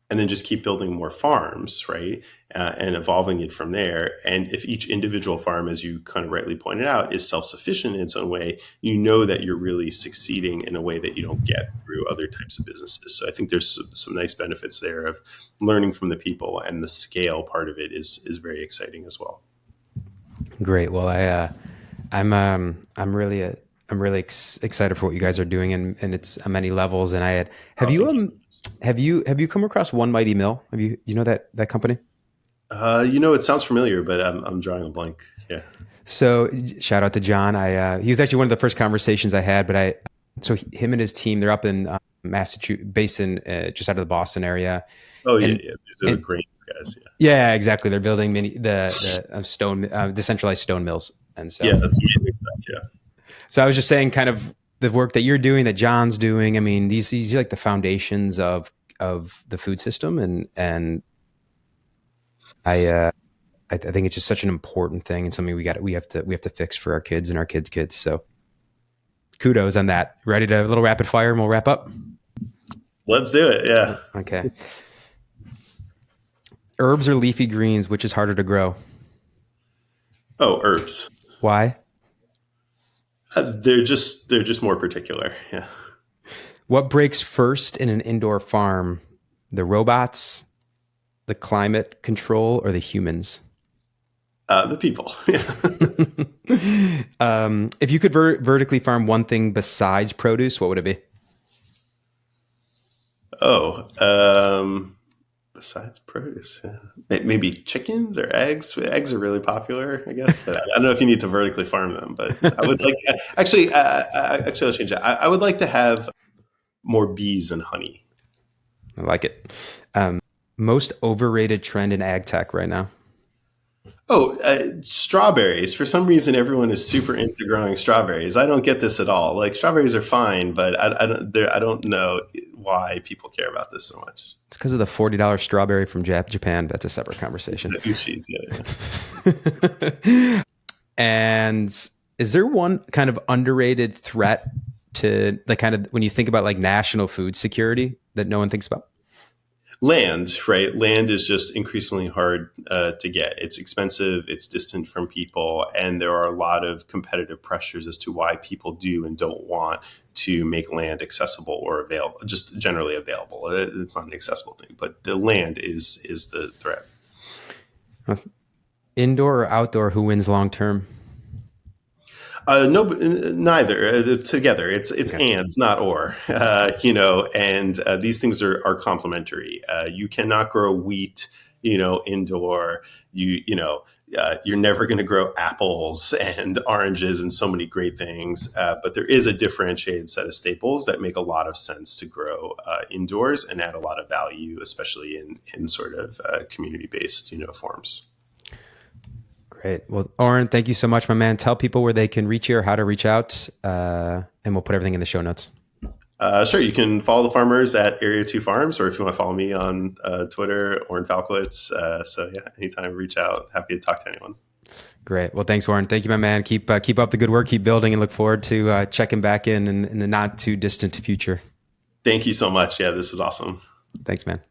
and then just keep building more farms, right? And evolving it from there. And if each individual farm, as you kind of rightly pointed out, is self-sufficient in its own way, you know that you're really succeeding in a way that you don't get through other types of businesses. So I think there's some nice benefits there of learning from the people, and the scale part of it is very exciting as well. Great. Well, I'm really excited for what you guys are doing, and it's on many levels. And have Oh, you thank you so much. have you come across One Mighty Mill? You know that company? It sounds familiar, but I'm drawing a blank. Yeah. So shout out to John. He was actually one of the first conversations I had, but him and his team, they're up in Massachusetts, based in just out of the Boston area. Oh yeah, and yeah. These are the and great guys. Yeah. yeah, exactly. They're building the stone, decentralized stone mills. And Yeah, so, that's amazing stuff. Yeah. so I was just saying, kind of the work that you're doing, that John's doing. I mean, these are like the foundations of the food system, and I I think it's just such an important thing, and something we have to fix for our kids and our kids' kids. So kudos on that. Ready to a little rapid fire, and we'll wrap up. Let's do it. Yeah. Okay. Herbs or leafy greens, which is harder to grow? Oh, herbs. Why? They're just more particular. Yeah. What breaks first in an indoor farm? The robots, the climate control, or the humans? The people. Yeah. If you could vertically farm one thing besides produce, what would it be? Oh, besides produce, yeah. Maybe chickens or eggs. Eggs are really popular, I guess. But I don't know if you need to vertically farm them. But I would like actually, I'll change that. I would like to have more bees and honey. I like it. Most overrated trend in ag tech right now. Oh, strawberries. For some reason, everyone is super into growing strawberries. I don't get this at all. Like strawberries are fine, but I don't know why people care about this so much. It's because of the $40 strawberry from Japan. That's a separate conversation. The Uchis, yeah. And is there one kind of underrated threat to the kind of when you think about like national food security that no one thinks about? Land, right? Land is just increasingly hard to get. It's expensive, it's distant from people, and there are a lot of competitive pressures as to why people do and don't want to make land accessible or available, just generally available. It's not an accessible thing, but the land is the threat. Indoor or outdoor, who wins long term? No, neither. Together, it's Okay. and, not or. And these things are complementary. You cannot grow wheat, indoor. You're never going to grow apples and oranges and so many great things. But there is a differentiated set of staples that make a lot of sense to grow indoors and add a lot of value, especially in sort of community based, forms. Great. Well, Oren, thank you so much, my man. Tell people where they can reach you or how to reach out, and we'll put everything in the show notes. Sure, you can follow the farmers at Area 2 Farms, or if you want to follow me on Twitter, Oren Falkowitz. So yeah, anytime, reach out. Happy to talk to anyone. Great. Well, thanks, Oren. Thank you, my man. Keep up the good work. Keep building, and look forward to checking back in the not too distant future. Thank you so much. Yeah, this is awesome. Thanks, man.